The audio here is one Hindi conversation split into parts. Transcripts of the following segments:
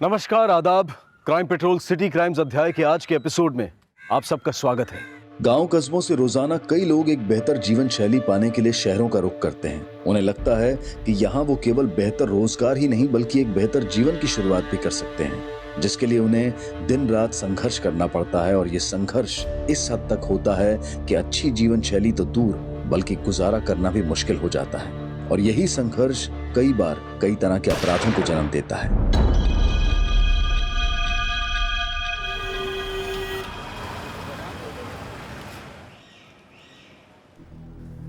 नमस्कार, आदाब। क्राइम पेट्रोल सिटी क्राइम्स अध्याय के आज के एपिसोड में आप सबका स्वागत है। गांव कस्बों से रोजाना कई लोग एक बेहतर जीवन शैली पाने के लिए शहरों का रुख करते हैं। उन्हें लगता है कि यहाँ वो केवल बेहतर रोजगार ही नहीं बल्कि एक बेहतर जीवन की शुरुआत भी कर सकते हैं, जिसके लिए उन्हें दिन रात संघर्ष करना पड़ता है। और ये संघर्ष इस हद तक होता है कि अच्छी जीवन शैली तो दूर बल्कि गुजारा करना भी मुश्किल हो जाता है। और यही संघर्ष कई बार कई तरह के अपराधों को जन्म देता है।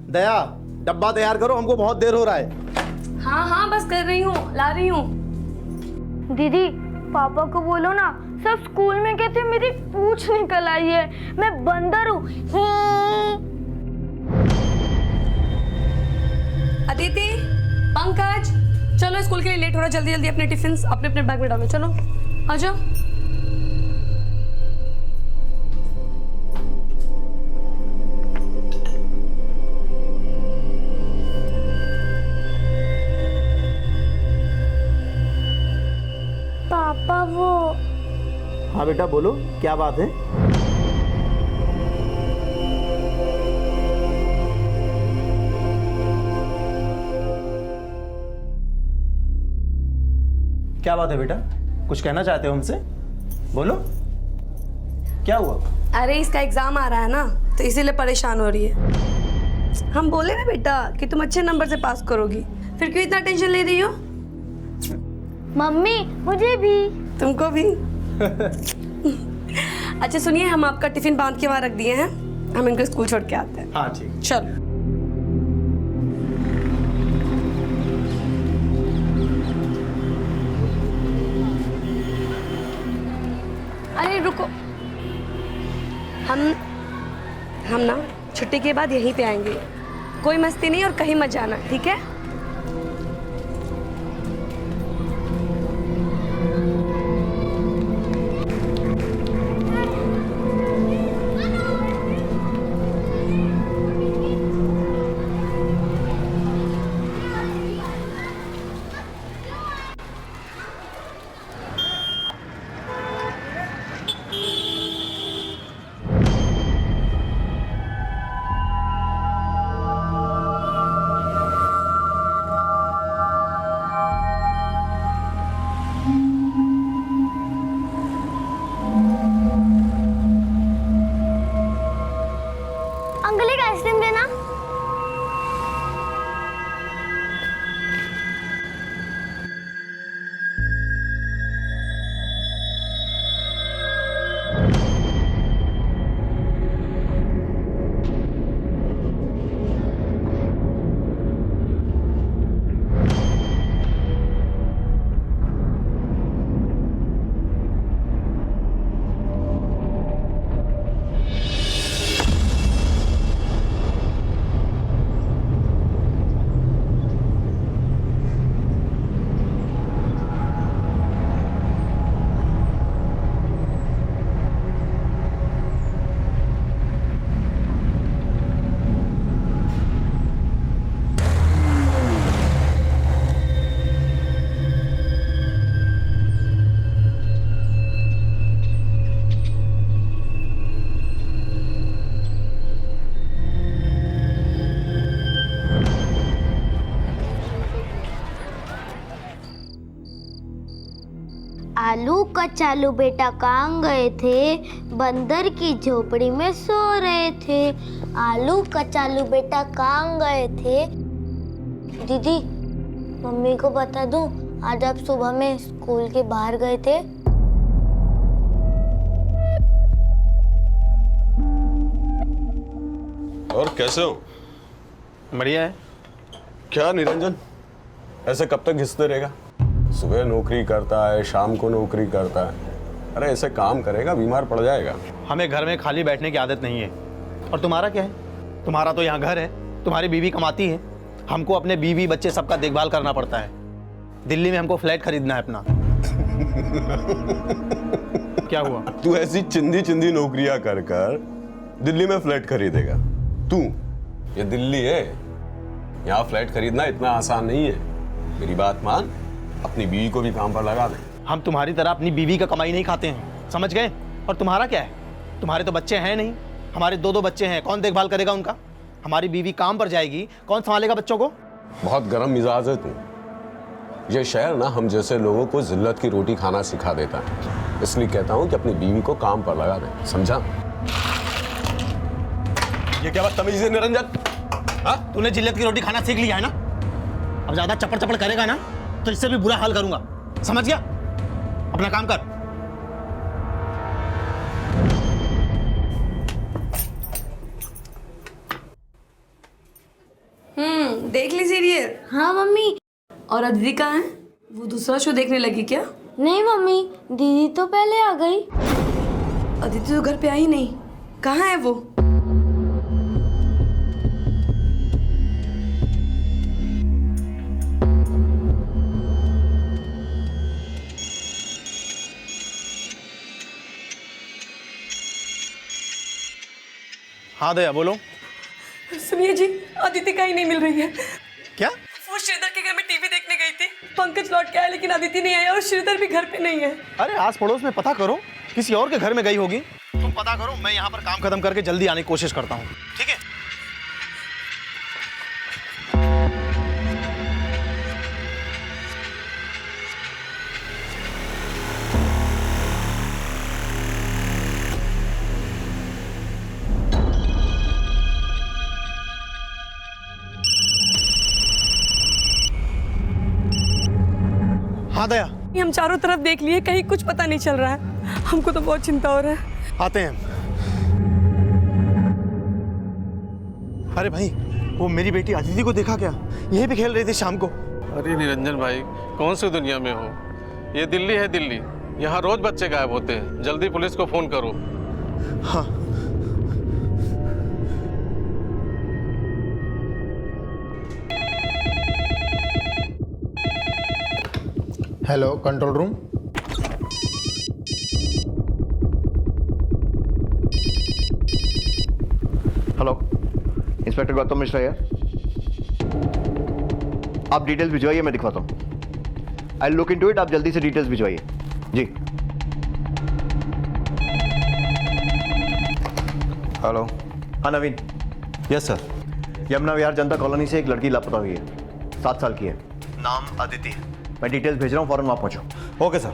दया, डब्बा तैयार करो, हमको बहुत देर हो रहा है। हाँ हाँ बस कर रही हूँ, ला रही हूँ। दीदी, पापा को बोलो ना, सब स्कूल में कहते मेरी पूंछ निकल आई है, मैं बंदर हूँ। अदिति, पंकज, चलो स्कूल के लिए लेट हो रहा है, जल्दी जल्दी अपने टिफिन अपने अपने बैग में डालो। चलो आ जाओ। पापा वो हाँ बेटा बोलो, क्या बात है? क्या बात है बेटा, कुछ कहना चाहते हो हमसे? बोलो, क्या हुआ? अरे इसका एग्जाम आ रहा है ना, तो इसीलिए परेशान हो रही है। हम बोले ना बेटा कि तुम अच्छे नंबर से पास करोगी, फिर क्यों इतना टेंशन ले रही हो? मम्मी, मुझे भी। तुमको भी। अच्छा सुनिए, हम आपका टिफिन बांध के वहां रख दिए हैं, हम इनको स्कूल छोड़ के आते हैं। हाँ ठीक। चलो। अरे रुको, हम ना छुट्टी के बाद यहीं पे आएंगे। कोई मस्ती नहीं और कहीं मत जाना, ठीक है? अंकल एक आइसक्रीम देना। आलू कचालू बेटा कहाँ गए थे? बंदर की झोपड़ी में सो रहे थे। आलू कचालू बेटा कहाँ गए थे? दीदी, मम्मी को बता दूं, आज आप सुबह में स्कूल के बाहर गए थे। और कैसे हो? बढ़िया है। क्या निरंजन, ऐसे कब तक घिसते रहेगा? सुबह नौकरी करता है, शाम को नौकरी करता है। अरे ऐसे काम करेगा बीमार पड़ जाएगा। हमें घर में खाली बैठने की आदत नहीं है। और तुम्हारा क्या है? तुम्हारा तो यहाँ घर है, तुम्हारी बीवी कमाती है, हमको अपने बीवी बच्चे सबका देखभाल करना पड़ता है। दिल्ली में हमको फ्लैट खरीदना है अपना। क्या हुआ? तू ऐसी चिंदी चिंदी नौकरियां कर कर दिल्ली में फ्लैट खरीदेगा? तू, ये दिल्ली है, यहाँ फ्लैट खरीदना इतना आसान नहीं है। मेरी बात मान, अपनी बीवी को भी काम पर लगा दे। हम तुम्हारी तरह अपनी बीवी का कमाई नहीं खाते हैं, समझ गए? और तुम्हारा क्या है? तुम्हारे तो बच्चे हैं नहीं, हमारे 2-2 बच्चे हैं, कौन देखभाल करेगा उनका? हमारी बीवी काम पर जाएगी, कौन संभालेगा बच्चों को? बहुत गर्म मिजाज है तू। ये शहर ना हम जैसे लोगों को जिल्लत की रोटी खाना सिखा देता है, इसलिए कहता हूँ कि अपनी बीवी को काम पर लगा दे, समझा? ये क्या बदतमीजी है निरंजन? हाँ? तूने जिल्लत की रोटी खाना सीख लिया है ना? अब ज्यादा चपड़ चपड़ करेगा ना तो इससे भी बुरा हाल करूंगा, समझ गया? अपना काम कर। देख ली सीरियल? हाँ मम्मी। और अदिति कहाँ है? वो दूसरा शो देखने लगी क्या? नहीं मम्मी, दीदी तो पहले आ गई। अदिति तो घर पे आई नहीं, कहाँ है वो? हाँ दया बोलो। सुनिए जी, अदिति कहीं नहीं मिल रही है। क्या? वो श्रीधर के घर में टीवी देखने गई थी, पंकज लौट के आया लेकिन अदिति नहीं आई और श्रीधर भी घर पे नहीं है। अरे आस पड़ोस में पता करो, किसी और के घर में गई होगी। तुम पता करो, मैं यहाँ पर काम खत्म करके जल्दी आने की कोशिश करता हूँ, ठीक है? हाँ दया, हम चारों तरफ देख लिए, कहीं कुछ पता नहीं चल रहा है। हमको तो बहुत चिंता हो रहा है। आते हैं। अरे भाई, वो मेरी बेटी अदिति को देखा क्या? यहीं पे खेल रही थी शाम को। अरे निरंजन भाई, कौन सी दुनिया में हो? ये दिल्ली है दिल्ली, यहाँ रोज बच्चे गायब होते हैं। जल्दी पुलिस को फोन करो। हाँ। Hello, control room. Hello, inspector Gautam Mishra है। आप डिटेल्स भिजवाइए, मैं दिखवाता हूँ। आई लुक इनटू इट, आप जल्दी से डिटेल्स भिजवाइए। जी। हेलो। हाँ Naveen. Yes sir. Yamuna Vihar Janata colony से एक लड़की लापता हुई है, 7 साल की है, नाम अदिति है। मैं डिटेल्स भेज रहा हूँ, फौरन वहाँ पहुँचो। Okay sir.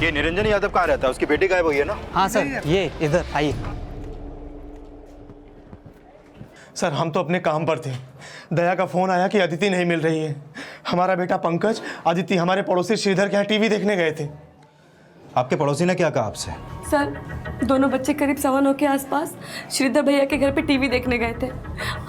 ये निरंजन यादव कहाँ रहता है? उसकी बेटी गायब हुई है ना? हाँ सर, ये इधर आइए। सर, हम तो अपने काम पर थे। दया का फोन आया कि अदिति नहीं मिल रही है। हमारा बेटा पंकज, अदिति हमारे पड़ोसी श्रीधर के यहाँ टीवी देखने गए थे। आपके पड़ोसी ने क्या कहा आपसे? सर, दोनों बच्चे करीब 9:15 के आसपास श्रीधर भैया के घर पे टीवी देखने गए थे।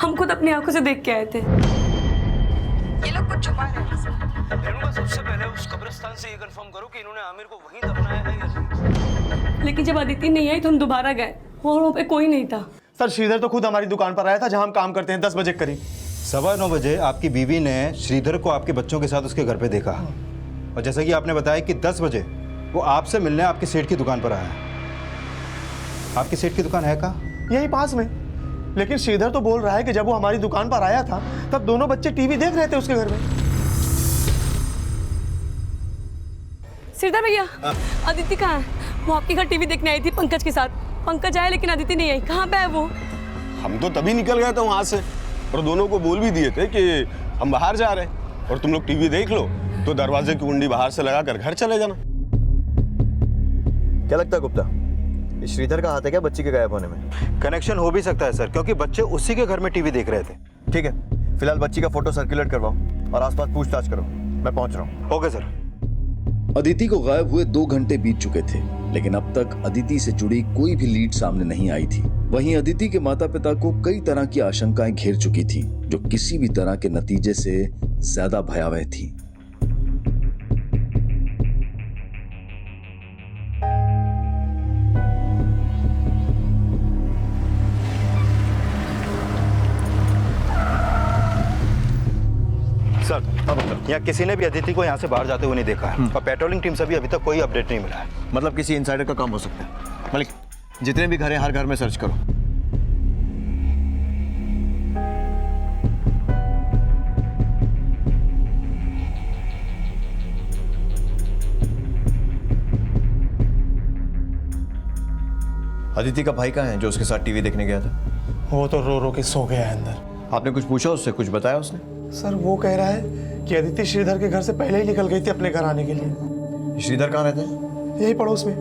हम खुद अपनी आंखों से देख के आए थे। ये लोग कुछ छुपा रहे हैं सर। रेणुका, सबसे पहले उस कब्रिस्तान से ये कंफर्म करो कि इन्होंने आमिर को वहीं दफनाया है या नहीं। लेकिन जब अदिति नहीं आई तो हम दोबारा गए, वहाँ पे कोई नहीं था। सर, श्रीधर तो खुद हमारी दुकान पर आया था जहाँ हम काम करते हैं, 10 बजे करीब। 9:15 बजे आपकी बीवी ने श्रीधर को आपके बच्चों के साथ उसके घर पे देखा, और जैसा कि आपने बताया कि 10 बजे वो आपसे मिलने आपके सेठ की दुकान पर आया। आपकी सेठ की दुकान है कहाँ? यही पास में। लेकिन श्रीधर तो बोल रहा है कि जब वो हमारी दुकान पर आया था तब दोनों बच्चे टीवी देख रहे थे उसके घर में। श्रीधर भैया, अदिति कहाँ है? वो आपके घर टीवी देखने आई थी पंकज के साथ। पंकज आया लेकिन अदिति नहीं आई, कहाँ पे है वो? हम तो तभी निकल गए थे वहां से, और दोनों को बोल भी दिए थे कि हम बाहर जा रहे हैं और तुम लोग टीवी देख लो, तो दरवाजे की कुंडी बाहर से लगाकर घर चले जाना। क्या लगता है गुप्ता, ये श्रीधर का हाथ है क्या बच्ची के गायब होने में? कनेक्शन हो भी सकता है सर, क्योंकि बच्चे उसी के घर में टीवी देख रहे थे। ठीक है, फिलहाल बच्ची का फोटो सर्कुलेट करवाओ और आसपास पूछताछ करो। मैं पहुंच रहा हूँ। Okay sir. अदिति को गायब हुए 2 घंटे बीत चुके थे, लेकिन अब तक अदिति से जुड़ी कोई भी लीड सामने नहीं आई थी। वहीं अदिति के माता पिता को कई तरह की आशंकाएं घेर चुकी थीं, जो किसी भी तरह के नतीजे से ज्यादा भयावह थी। सर, यहाँ किसी ने भी अदिति को यहाँ से बाहर जाते हुए नहीं देखा है, और पेट्रोलिंग टीम से भी अभी तक कोई अपडेट नहीं मिला है। मतलब किसी इनसाइडर का काम हो सकता है। मलिक, जितने भी घर हैं हर घर में सर्च करो। अदिति का भाई कहाँ है जो उसके साथ टीवी देखने गया था? वो तो रो रो के सो गया है अंदर। आपने कुछ पूछा उससे, कुछ बताया उसने? सर वो कह रहा है कि अदिति श्रीधर के घर से पहले ही निकल गई थी अपने घर आने के लिए। श्रीधर कहाँ रहते हैं? यही पड़ोस में।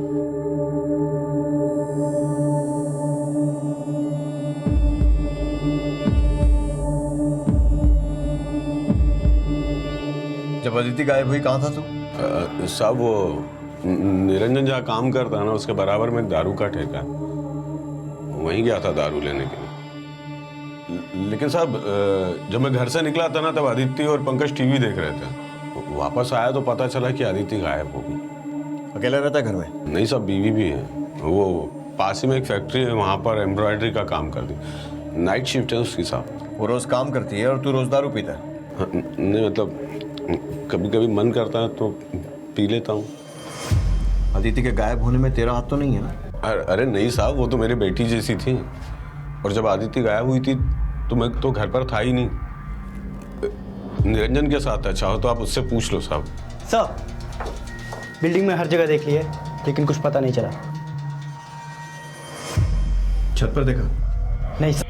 जब अदिति गायब हुई कहाँ था तू? साहब वो निरंजन जहाँ काम करता है ना उसके बराबर में दारू का ठेका है, वहीं गया था दारू लेने के लिए। लेकिन साहब जब मैं घर से निकला था ना तब अदिति और पंकज टीवी देख रहे थे। वापस आया तो पता चला कि अदिति गायब हो गई। अकेला रहता है घर में? नहीं साहब, बीवी भी है। वो पास ही में एक फैक्ट्री है, वहाँ पर एम्ब्रॉयडरी का काम करती, नाइट शिफ्ट है उसकी साहब। वो रोज काम करती है और तू रोज दारू पीता है? हाँ, नहीं मतलब कभी कभी मन करता है तो पी लेता हूँ। अदिति के गायब होने में तेरा हाथ तो नहीं है ना? अरे नहीं साहब, वो तो मेरी बेटी जैसी थी। और जब अदिति गायब हुई थी तो मैं तो घर पर था ही नहीं, निरंजन के साथ था। चाहो तो आप उससे पूछ लो साहब। सर बिल्डिंग में हर जगह देख लिया लेकिन कुछ पता नहीं चला। छत पर देखा? नहीं सर।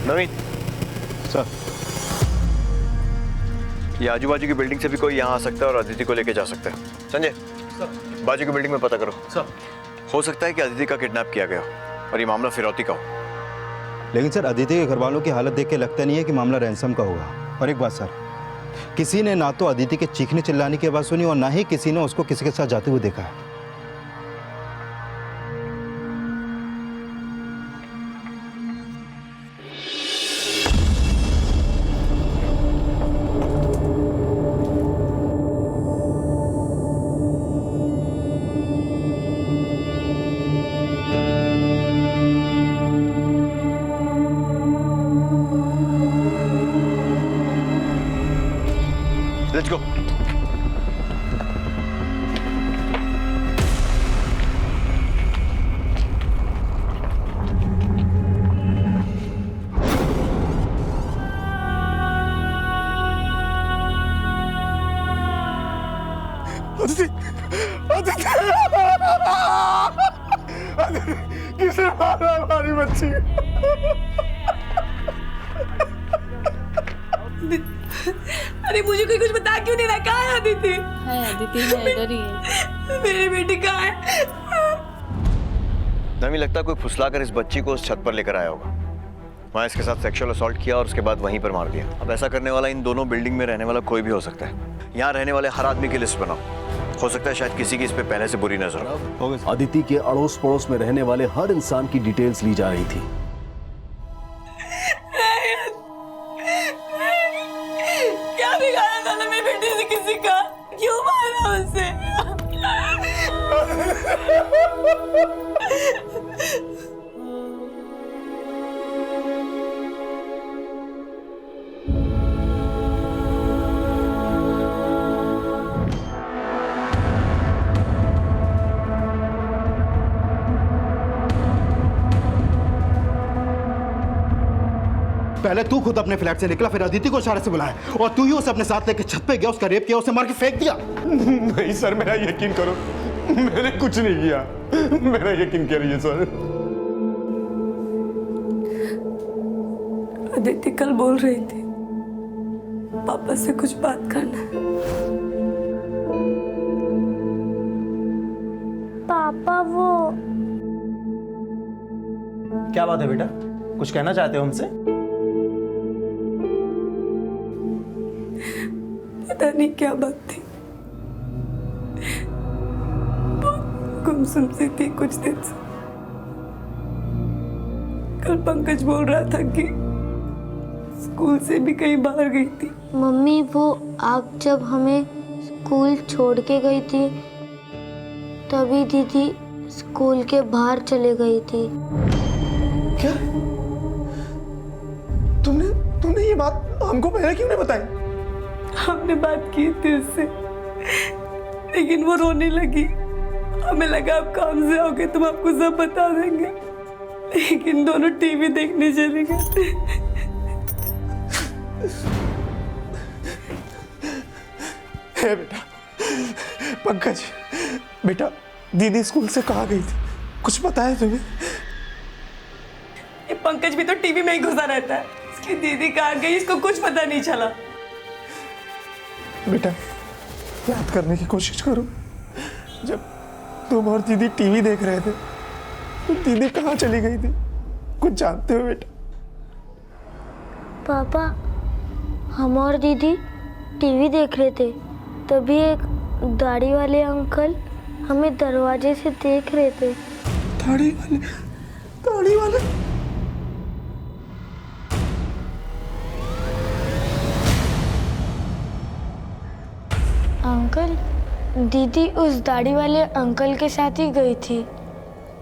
नवीन सर, ये आजू बाजू की बिल्डिंग से भी कोई यहाँ आ सकता है और अदिति को लेके जा सकता है। संजय बाजू की बिल्डिंग में पता करो। सर हो सकता है कि अदिति का किडनैप किया गया हो और ये मामला फिरौती का हो। लेकिन सर अदिति के घर वालों की हालत देख के लगता नहीं है कि मामला रैंसम का होगा। और एक बात सर, किसी ने ना तो अदिति के चीखने चिल्लाने की आवाज़ सुनी और ना ही किसी ने उसको किसी के साथ जाते हुए देखा है। Let's go. अदिति, अदिति, अदिति, किसे मारा हमारी बच्ची? अरे मुझे कोई कुछ बता क्यों नहीं रहा? कहाँ है अदिति? है अदिति है, इधर ही है। मेरी बेटी कहाँ है? नवीन लगता है कोई फुसलाकर इस बच्ची को उस छत पर लेकर आया होगा। वहाँ इसके साथ सेक्सुअल असॉल्ट किया और उसके बाद वहीं पर मार दिया। अब ऐसा करने वाला इन दोनों बिल्डिंग में रहने वाला कोई भी हो सकता है। यहाँ रहने वाले हर आदमी की लिस्ट बनाओ। हो सकता है शायद किसी की इस पे पहले से बुरी नजर हो। अदिति के अड़ोस पड़ोस में रहने वाले हर इंसान की डिटेल्स ली जा रही थी। क्या बिगाड़ा था ना मेरी बेटी से? किसी का क्यों मारा उसे? पहले तू खुद अपने फ्लैट से निकला, फिर अदिति को इशारे से बुलाया और तू ही उसे अपने साथ लेकर छत पे गया, उसका रेप किया, उसे मार के फेंक दिया। नहीं सर, मेरा यकीन करो, मैंने कुछ नहीं किया। मेरा यकीन करिए सर। अदिति कल बोल रही थी पापा से कुछ बात करना है। पापा वो क्या बात है बेटा, कुछ कहना चाहते हो हमसे? पता नहीं क्या बात थी, गुमसुम सी थी कुछ दिन से। कल पंकज बोल रहा था कि स्कूल से भी कहीं बाहर गई थी। मम्मी वो आप जब हमें स्कूल छोड़ के गई थी तभी दीदी स्कूल के बाहर चले गई थी। क्या? तुमने ये बात हमको पहले क्यों नहीं बताई? हमने बात की थी उससे, लेकिन वो रोने लगी। हमें लगा आप काम से आओगे तुम आपको सब बता देंगे, लेकिन दोनों टीवी देखने चले गए। है बेटा, पंकज बेटा, दीदी स्कूल से कहाँ गई थी? कुछ पता है तुम्हें? ये पंकज भी तो टीवी में ही घुसा रहता है। इसकी दीदी कहाँ गई इसको कुछ पता नहीं चला। बेटा याद करने की कोशिश करो, जब तुम और दीदी टीवी देख रहे थे तो दीदी कहाँ चली गई थी? कुछ जानते हो बेटा? पापा, हम और दीदी टीवी देख रहे थे, तभी एक दाढ़ी वाले अंकल हमें दरवाजे से देख रहे थे। दाढ़ी वाले? अंकल, दीदी उस दाढ़ी वाले अंकल के साथ ही गई थी।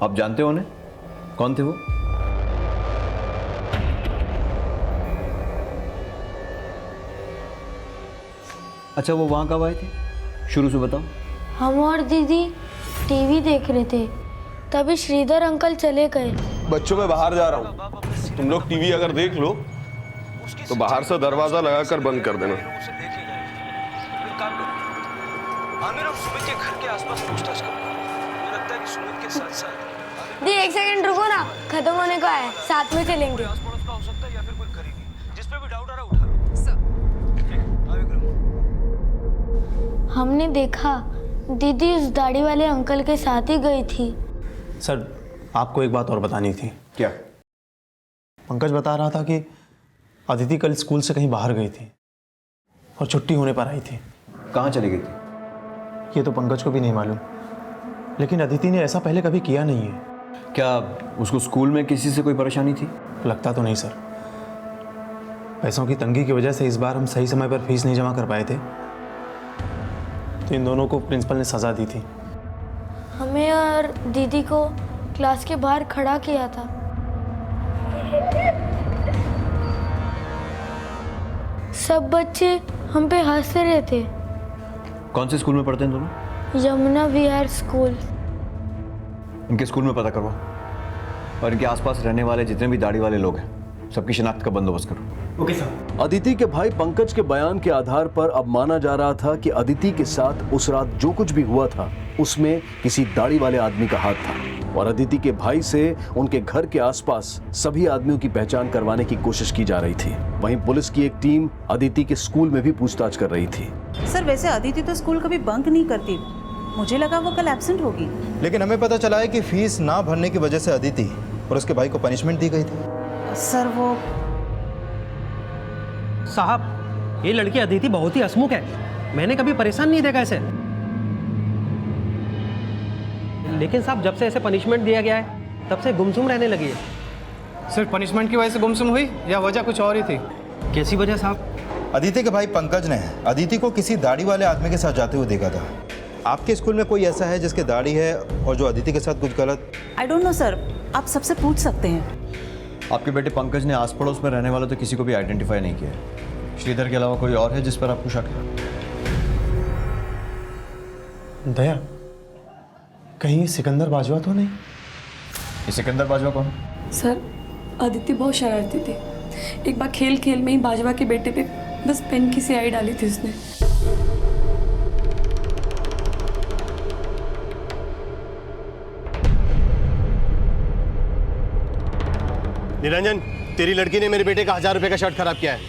आप जानते हो उन्हें? कौन थे वो? अच्छा, वो वहाँ कब आए थे? शुरू से बताओ। हम और दीदी टीवी देख रहे थे, तभी श्रीधर अंकल चले गए। बच्चों मैं बाहर जा रहा हूँ, तुम लोग टीवी अगर देख लो तो बाहर से दरवाजा लगाकर बंद कर देना। दी एक सेकंड रुको ना, खत्म होने को है, साथ में चलेंगे। हमने देखा दीदी उस दाढ़ी वाले अंकल के साथ ही गई थी। सर, आपको एक बात और बतानी थी। क्या? पंकज बता रहा था कि अदिति कल स्कूल से कहीं बाहर गई थी और छुट्टी होने पर आई थी। कहाँ चली गई थी? ये तो पंकज को भी नहीं मालूम, लेकिन अदिति ने ऐसा पहले कभी किया नहीं है। क्या उसको स्कूल में किसी से कोई परेशानी थी? लगता तो नहीं सर। पैसों की तंगी की वजह से इस बार हम सही समय पर फीस नहीं जमा कर पाए थे, तो इन दोनों को प्रिंसिपल ने सजा दी थी। हमें और दीदी को क्लास के बाहर खड़ा किया था। सब बच्चे हम पे हंस रहे थे। कौन से स्कूल में पढ़ते हैं दोनों? यमुना विहार स्कूल। इनके स्कूल में पता करवाओ और इनके आसपास रहने वाले जितने भी दाढ़ी वाले लोग हैं सबकी शिनाख्त का बंदोबस्त करो। Okay sir. अदिति के भाई पंकज के बयान के आधार पर अब माना जा रहा था कि अदिति के साथ उस रात जो कुछ भी हुआ था उसमें किसी दाढ़ी वाले आदमी का हाथ था, और अदिति के भाई से उनके घर के आसपास सभी आदमियों की पहचान करवाने की कोशिश की जा रही थी। वहीं पुलिस की एक टीम अदिति के स्कूल में भी पूछताछ कर रही थी। सर, वैसे अदिति तो स्कूल कभी बंक नहीं करती, मुझे लगा वो कल एब्सेंट होगी। लेकिन हमें पता चला है कि फीस ना भरने की वजह से अदिति और उसके भाई को पनिशमेंट दी गई थी। सर वो साहब, ये लड़की अदिति बहुत ही हंसमुख है, मैंने कभी परेशान नहीं देखा ऐसे। लेकिन साहब, जब से ऐसे पनिशमेंट दिया गया है तब से गुमसुम रहने लगी है। सिर्फ पनिशमेंट की वजह से गुमसुम हुई या वजह कुछ और ही थी? कैसी वजह साहब? अदिति के भाई पंकज ने अदिति को किसी दाढ़ी वाले आदमी के साथ जाते हुए देखा था। आपके स्कूल में कोई ऐसा है जिसके दाढ़ी है और जो अदिति के साथ कुछ गलत? आई डोंट नो सर, आप सबसे पूछ सकते हैं। आपके बेटे पंकज ने आस पड़ोस में रहने वालों तो किसी को भी आइडेंटिफाई नहीं किया है। श्रीधर के अलावा कोई और है जिस पर आपको शक है? दया, कहीं ये सिकंदर बाजवा तो नहीं? ये सिकंदर बाजवा कौन? सर, अदिति बहुत शरारती थी। एक बार खेल खेल में ही बाजवा के बेटे पे बस पेन की स्याही डाली थी उसने। निरंजन, तेरी लड़की ने मेरे बेटे का 1000 रुपए का शर्ट खराब किया है,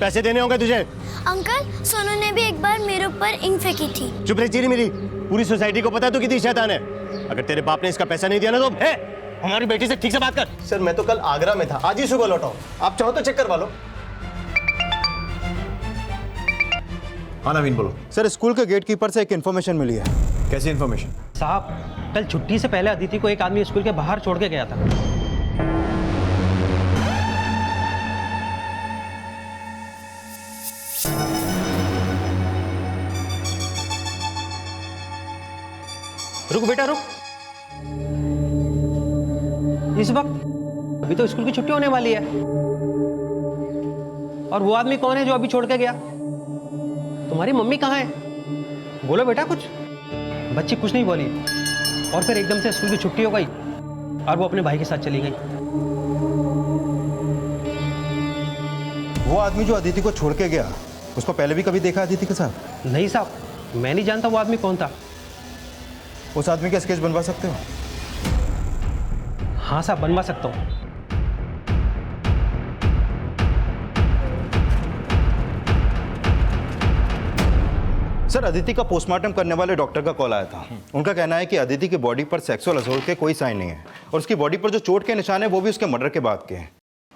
पैसे देने होंगे तुझे। अंकल, सोनू ने भी एक बार मेरे ऊपर इंक फेंकी थी। चुप रह चीरी मेरी, पूरी सोसाइटी को पता है तू कितनी शैतान है। अगर तेरे बाप ने इसका पैसा नहीं दिया ना तो हमारी बेटी से ठीक से बात कर। सर, मैं तो कल आगरा में था, आज ही सुबह लौटा हूं, आप चाहो तो चेक करवा लो। हाँ नवीन, बोलो। सर, स्कूल के गेट कीपर से एक इन्फॉर्मेशन मिली है। कैसी इन्फॉर्मेशन? साहब, कल छुट्टी से पहले अदिति को एक आदमी स्कूल के बाहर छोड़ के गया था। रुक बेटा रुक। इस वक्त? अभी तो स्कूल की छुट्टी होने वाली है। और वो आदमी कौन है जो अभी छोड़ के गया? तुम्हारी मम्मी कहाँ है? बोलो बेटा कुछ। बच्ची कुछ नहीं बोली और फिर एकदम से स्कूल की छुट्टी हो गई और वो अपने भाई के साथ चली गई। वो आदमी जो अदिति को छोड़ के गया, उसको पहले भी कभी देखा अदिति के साथ? नहीं साहब, मैं नहीं जानता वो आदमी कौन था। उस आदमी का स्केच बनवा सकते हो? हाँ साहब, बनवा सकता हूँ। सर, अदिति का पोस्टमार्टम करने वाले डॉक्टर का कॉल आया था। उनका कहना है कि अदिति की बॉडी पर सेक्सुअल असॉल्ट के कोई साइन नहीं है और उसकी बॉडी पर जो चोट के निशान है वो भी उसके मर्डर के बाद के हैं।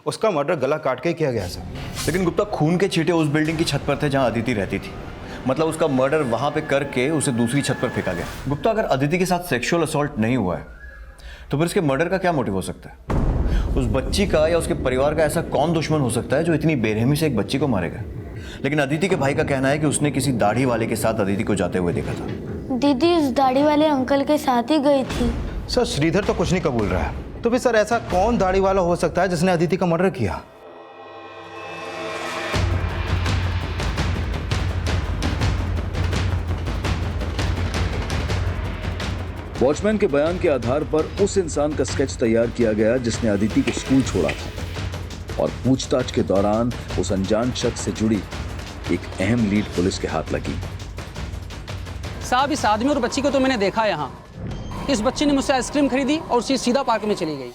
उसका मर्डर गला काट के ही किया गया सर। लेकिन गुप्ता, खून के छींटे उस बिल्डिंग की छत पर थे जहां अदिति रहती थी। मतलब उसका मर्डर वहां पे करके उसे दूसरी छत पर फेंका गया। गुप्ता, अगर अदिति के साथ सेक्सुअल असॉल्ट नहीं हुआ है तो फिर इसके मर्डर का क्या मोटिव हो सकता है? उस बच्ची का या उसके परिवार का ऐसा कौन दुश्मन हो सकता है जो इतनी बेरहमी से एक बच्ची को मारेगा? लेकिन अदिति के भाई का कहना है कि उसने किसी दाढ़ी वाले के साथ अदिति को जाते हुए देखा था। दीदी उस दाढ़ी वाले अंकल के साथ ही गई थी। सर, श्रीधर तो कुछ नहीं कबूल रहा है। तो फिर सर ऐसा कौन दाढ़ी वाला हो सकता है जिसने अदिति का मर्डर किया? वॉचमैन के बयान के आधार पर उस इंसान का स्केच तैयार किया गया जिसने अदिति को स्कूल छोड़ा था और पूछताछ के दौरान उस अनजान शख्स से जुड़ी एक अहम लीड पुलिस के हाथ लगी। साहब, इस आदमी और बच्ची को तो मैंने देखा यहाँ। इस बच्ची ने मुझसे आइसक्रीम खरीदी और सीधा पार्क में चली गई।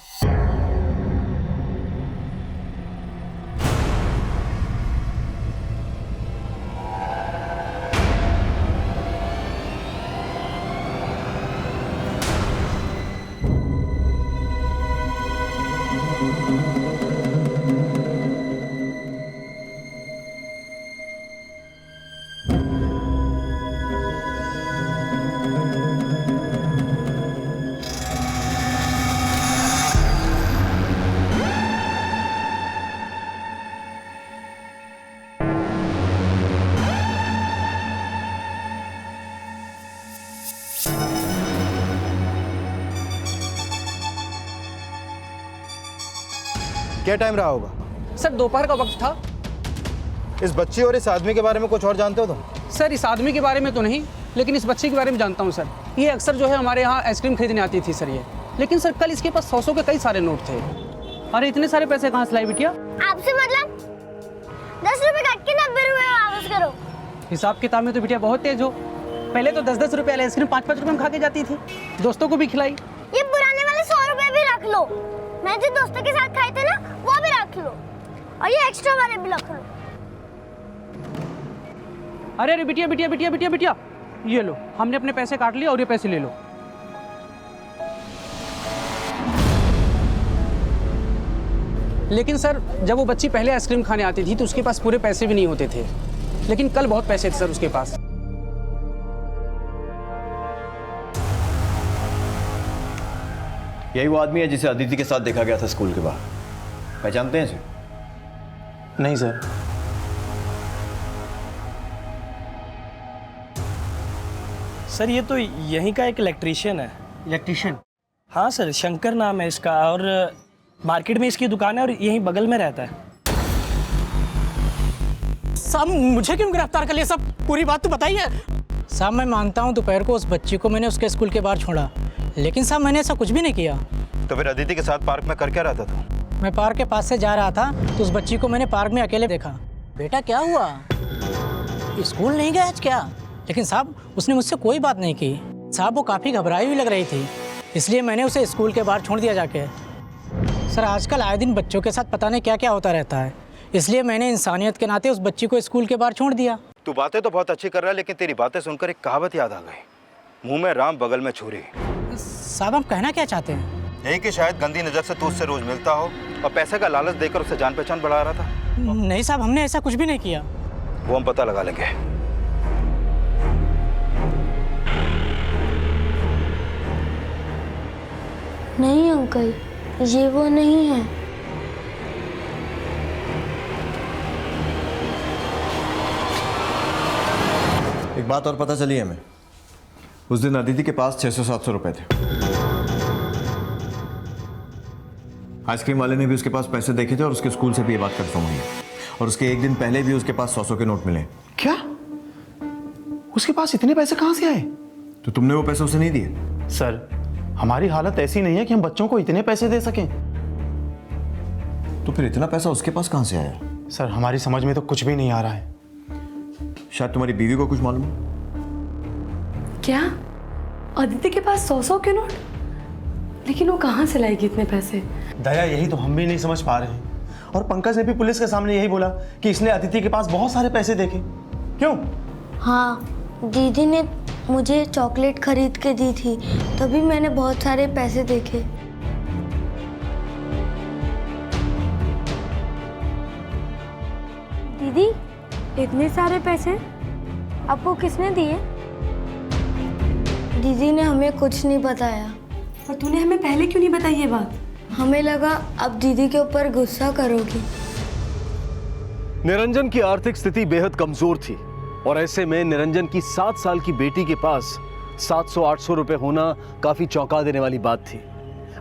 क्या टाइम रहा होगा? सर, दोपहर का वक्त था। इस बच्ची और इस आदमी के बारे में कुछ और जानते हो तुम? सर, इस आदमी के बारे में तो नहीं, लेकिन इस बच्ची के बारे में जानता हूँ सर। ये अक्सर जो है हमारे यहाँ आइसक्रीम खरीदने आती थी सर ये। लेकिन सर कल इसके पास 100 के कई सारे नोट थे। अरे इतने सारे पैसे कहाँ से लाई बिटिया? आपसे मतलब 10 रुपए काट के 90 रुपए वापस करो। हिसाब किताब में तो बिटिया बहुत तेज हो। पहले तो 10-10 रुपए वाली आइसक्रीम 5-5 रुपए में खा के जाती थी, दोस्तों को भी खिलाई। ये पुराने वाले 100 रुपए भी रख लो। मैं जो दोस्तों के साथ खाए थे ना वो भी रख लो और ये एक्स्ट्रा वाले भी रख लो। अरे अरे बिटिया बिटिया बिटिया बिटिया बिटिया, ये लो, हमने अपने पैसे काट लिए और ये पैसे ले लो। लेकिन सर जब वो बच्ची पहले आइसक्रीम खाने आती थी तो उसके पास पूरे पैसे भी नहीं होते थे, लेकिन कल बहुत पैसे थे सर उसके पास। यही वो आदमी है जिसे अदिति के साथ देखा गया था स्कूल के बाहर। पहचानते हैं इसे? नहीं सर। सर ये तो यहीं का एक इलेक्ट्रीशियन है। इलेक्ट्रीशियन? हाँ सर, शंकर नाम है इसका और मार्केट में इसकी दुकान है और यहीं बगल में रहता है। साहब मुझे क्यों गिरफ्तार कर लिया? सब पूरी बात तो बताइए। साहब मैं मानता हूँ दोपहर को उस बच्ची को मैंने उसके स्कूल के बाहर छोड़ा, लेकिन साहब मैंने ऐसा कुछ भी नहीं किया। तो फिर अदिति के साथ पार्क में कर क्या रहा था तू? मैं पार्क के पास से जा रहा था तो उस बच्ची को मैंने पार्क में अकेले देखा। बेटा क्या हुआ, स्कूल नहीं गया आज क्या? लेकिन साहब उसने मुझसे कोई बात नहीं की। साहब वो काफ़ी घबराई हुई लग रही थी, इसलिए मैंने उसे स्कूल के बाहर छोड़ दिया जाके। सर आजकल आए दिन बच्चों के साथ पता नहीं क्या क्या होता रहता है, इसलिए मैंने इंसानियत के नाते उस बच्ची को स्कूल के बाहर छोड़ दिया। तू बातें तो बहुत अच्छी कर रहा है, लेकिन तेरी बातें सुनकर एक कहावत याद आ गई, मुंह में राम बगल में छुरी। साहब आप कहना क्या चाहते हैं? यही कि शायद गंदी नज़र से तू उससे रोज मिलता हो और पैसे का लालच देकर उससे जान पहचान बढ़ा रहा था। नहीं साहब हमने ऐसा कुछ भी नहीं किया। वो हम पता लगा लेंगे। नहीं अंकल, ये वो नहीं है। एक बात और पता चली हमें, उस दिन अदिति के पास 600-700 रुपए थे। आइसक्रीम वाले ने भी उसके पास पैसे देखे थे और उसके स्कूल से भी ये बात कंफर्म हुई है। और उसके एक दिन पहले भी उसके पास 100 के नोट मिले। क्या? उसके पास इतने पैसे कहाँ से आए? तो तुमने वो पैसे उसे नहीं दिए? सर, हमारी हालत ऐसी नहीं है कि हम बच्चों को इतने पैसे दे सकें। तो फिर इतना पैसा उसके पास कहाँ से आया? सर, हमारी समझ में तो कुछ भी नहीं आ रहा है। शायद तुम्हारी बीवी को कुछ मालूम है। क्या अदिति के पास 100 के नोट? लेकिन वो कहाँ से लाएगी इतने पैसे? दया, यही तो हम भी नहीं समझ पा रहे हैं। और पंकज ने भी पुलिस के सामने यही बोला कि इसने अदिति के पास बहुत सारे पैसे देखे। क्यों? हाँ, दीदी ने मुझे चॉकलेट खरीद के दी थी, तभी मैंने बहुत सारे पैसे देखे। दीदी, इतने सारे पैसे आपको किसने दिए? दीदी ने हमें कुछ नहीं बताया। और तूने हमें पहले क्यों नहीं बताई ये बात? हमें लगा अब दीदी के ऊपर गुस्सा करोगी। निरंजन की आर्थिक स्थिति बेहद कमजोर थी और ऐसे में निरंजन की 7 साल की बेटी के पास 700-800 रुपए होना काफी चौंका देने वाली बात थी।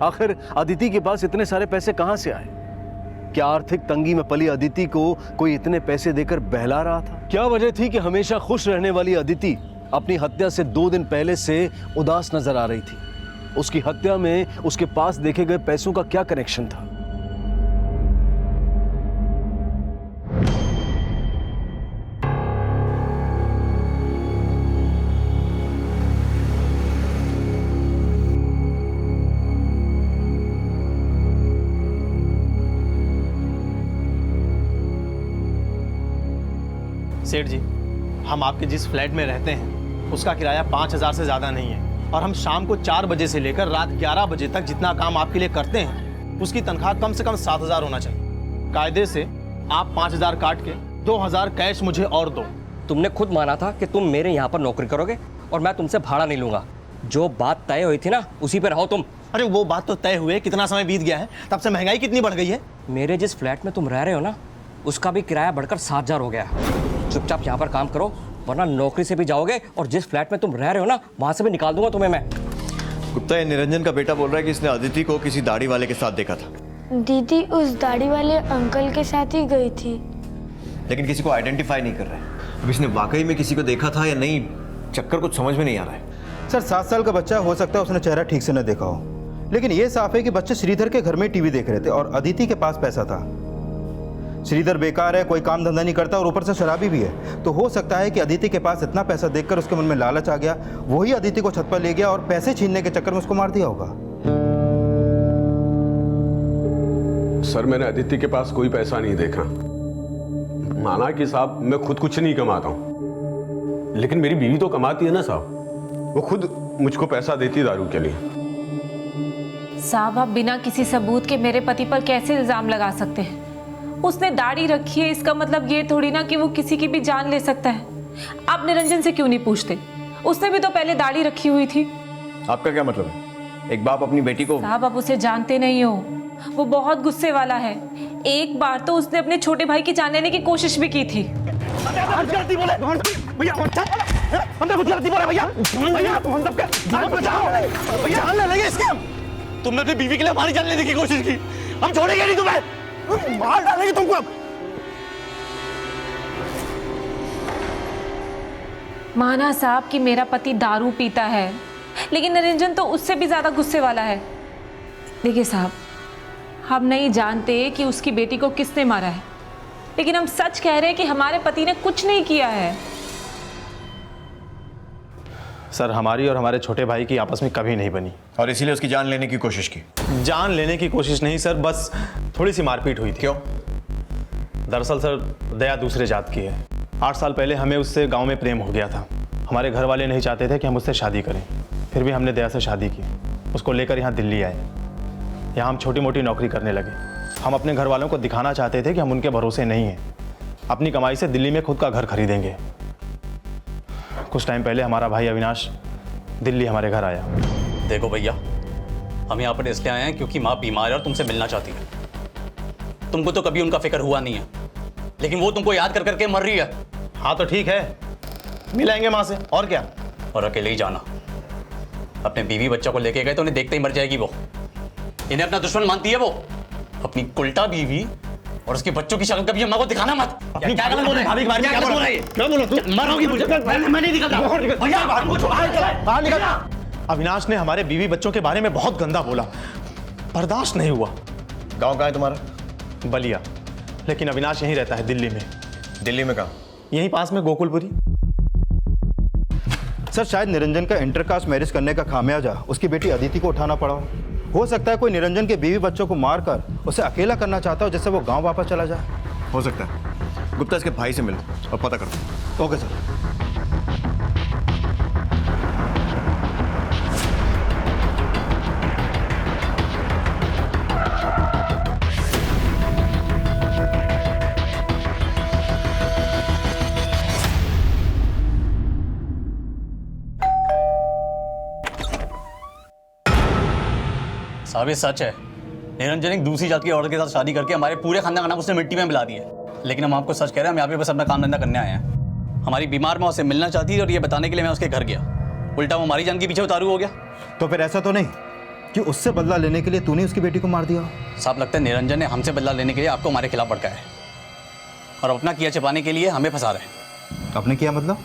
आखिर अदिति के पास इतने सारे पैसे कहां से आए? क्या आर्थिक तंगी में पली अदिति को कोई इतने पैसे देकर बहला रहा था? क्या वजह थी कि हमेशा खुश रहने वाली अदिति अपनी हत्या से 2 दिन पहले से उदास नजर आ रही थी? उसकी हत्या में उसके पास देखे गए पैसों का क्या कनेक्शन था? सेठ जी, हम आपके जिस फ्लैट में रहते हैं उसका किराया 5,000 से ज़्यादा नहीं है और हम शाम को 4 बजे से लेकर रात 11 बजे तक जितना काम आपके लिए करते हैं उसकी तनख्वाह कम से कम 7,000 होना चाहिए। कायदे से आप 5,000 काट के 2,000 कैश मुझे और दो। तुमने खुद माना था कि तुम मेरे यहाँ पर नौकरी करोगे और मैं तुमसे भाड़ा नहीं लूंगा। जो बात तय हुई थी ना उसी पे रहो तुम। अरे वो बात तो तय हुए, कितना समय बीत गया है, तब से महंगाई कितनी बढ़ गई है। मेरे जिस फ्लैट में तुम रह रहे हो ना उसका भी किराया बढ़कर 7,000 हो गया। चुपचाप यहाँ पर काम करो वरना नौकरी से भी जाओगे और जिस फ्लैट में तुम रह रहे हो ना वहां से भी निकाल दूंगा तुम्हें मैं। गुप्ता, ये निरंजन का बेटा बोल रहा है कि इसने अदिति को किसी दाढ़ी वाले के साथ देखा था। दीदी उस दाढ़ी वाले अंकल के साथ ही गई थी। लेकिन किसी को आइडेंटिफाई नहीं कर रहा है। अब इसने वाकई में किसी को देखा था या नहीं, चक्कर कुछ समझ में नहीं आ रहा है। सर 7 साल का बच्चा हो सकता है उसने चेहरा ठीक से न देखा हो, लेकिन ये साफ है कि बच्चे श्रीधर के घर में टीवी देख रहे थे और अदिति के पास पैसा था। श्रीधर बेकार है, कोई काम धंधा नहीं करता और ऊपर से शराबी भी है, तो हो सकता है कि अदिति के पास इतना पैसा देखकर उसके मन में लालच आ गया, वही अदिति को छत पर ले गया और पैसे छीनने के चक्कर में उसको मार दिया होगा। सर, मैंने अदिति के पास कोई पैसा नहीं देखा। माना कि साहब मैं खुद कुछ नहीं कमाता हूँ, लेकिन मेरी बीवी तो कमाती है ना साहब, वो खुद मुझको पैसा देती दारू के लिए। साहब, आप बिना किसी सबूत के मेरे पति पर कैसे इल्जाम लगा सकते हैं? उसने दाढ़ी रखी है, इसका मतलब ये थोड़ी ना कि वो किसी की भी जान ले सकता है। आप निरंजन से क्यों नहीं पूछते? उसने भी तो पहले दाढ़ी रखी हुई थी। आपका क्या मतलब है? एक बाप अपनी बेटी को। साहब, आप उसे जानते नहीं हो, वो बहुत गुस्से वाला है। एक बार तो उसने अपने छोटे भाई की जान लेने की कोशिश भी की थी। तुमने अपनी बीवी के लिए हमारी जान लेने की कोशिश की, हम छोड़ेंगे नहीं तुम्हें, मार डालेंगे तुमको। अब माना साहब कि मेरा पति दारू पीता है, लेकिन निरंजन तो उससे भी ज्यादा गुस्से वाला है। देखिए साहब, हम नहीं जानते कि उसकी बेटी को किसने मारा है, लेकिन हम सच कह रहे हैं कि हमारे पति ने कुछ नहीं किया है। सर, हमारी और हमारे छोटे भाई की आपस में कभी नहीं बनी और इसीलिए उसकी जान लेने की कोशिश की। जान लेने की कोशिश नहीं सर, बस थोड़ी सी मारपीट हुई थी। क्यों? दरअसल सर, दया दूसरे जात की है। 8 साल पहले हमें उससे गांव में प्रेम हो गया था। हमारे घर वाले नहीं चाहते थे कि हम उससे शादी करें, फिर भी हमने दया से शादी की। उसको लेकर यहाँ दिल्ली आए। यहाँ हम छोटी मोटी नौकरी करने लगे। हम अपने घर वालों को दिखाना चाहते थे कि हम उनके भरोसे नहीं हैं। अपनी कमाई से दिल्ली में खुद का घर खरीदेंगे। कुछ टाइम पहले हमारा भाई अविनाश दिल्ली हमारे घर आया। देखो भैया, हम यहाँ पर इसलिए आए हैं क्योंकि माँ बीमार है और तुमसे मिलना चाहती है। तुमको तो कभी उनका फिक्र हुआ नहीं है, लेकिन वो तुमको याद कर करके मर रही है। हाँ तो ठीक है, मिलाएंगे माँ से, और क्या। और अकेले ही जाना। अपने बीवी बच्चा को लेके गए तो उन्हें देखते ही मर जाएगी वो। इन्हें अपना दुश्मन मानती है वो। अपनी उल्टा बीवी और उसके बच्चों की शक्ल कभी अम्मा को दिखाना मत। अपनी क्या गलत बोल रहा है? भाभी के बारे में क्या बोल रहा है? क्या बोल रहा तू? मारोगी मुझे? मैं नहीं निकलता। भैया बाहर निकल। अविनाश ने हमारे बीवी बच्चों के बारे में बहुत गंदा बोला, बर्दाश्त नहीं हुआ। गांव कहाँ है तुम्हारा? बलिया, लेकिन अविनाश यहीं रहता है, दिल्ली में। दिल्ली में कहाँ? यहीं पास में गोकुलपुरी। सर शायद निरंजन का इंटरकास्ट मैरिज करने का खामियाजा उसकी बेटी अदिति को उठाना पड़ा हो सकता है कोई निरंजन के बीवी बच्चों को मारकर उसे अकेला करना चाहता हो, जिससे वो गांव वापस चला जाए। हो सकता है। गुप्ता इसके भाई से मिलो और पता करो। Okay sir. साहब ये सच है, निरंजन एक दूसरी जात की औरत के साथ शादी करके हमारे पूरे खानदान का नाम उसने मिट्टी में मिला दिया है। लेकिन हम आपको सच कह रहे हैं, हम यहाँ पे बस अपना काम धंधा करने आए हैं। हमारी बीमार माँ उससे मिलना चाहती है और ये बताने के लिए मैं उसके घर गया, उल्टा वो हमारी जान के पीछे उतारू हो गया। तो फिर ऐसा तो नहीं कि उससे बदला लेने के लिए तूने उसकी बेटी को मार दिया? साहब लगता है निरंजन ने हमसे बदला लेने के लिए आपको हमारे खिलाफ भड़काया है और अपना किया छिपाने के लिए हमें फंसा रहे हैं। आपने किया मतलब?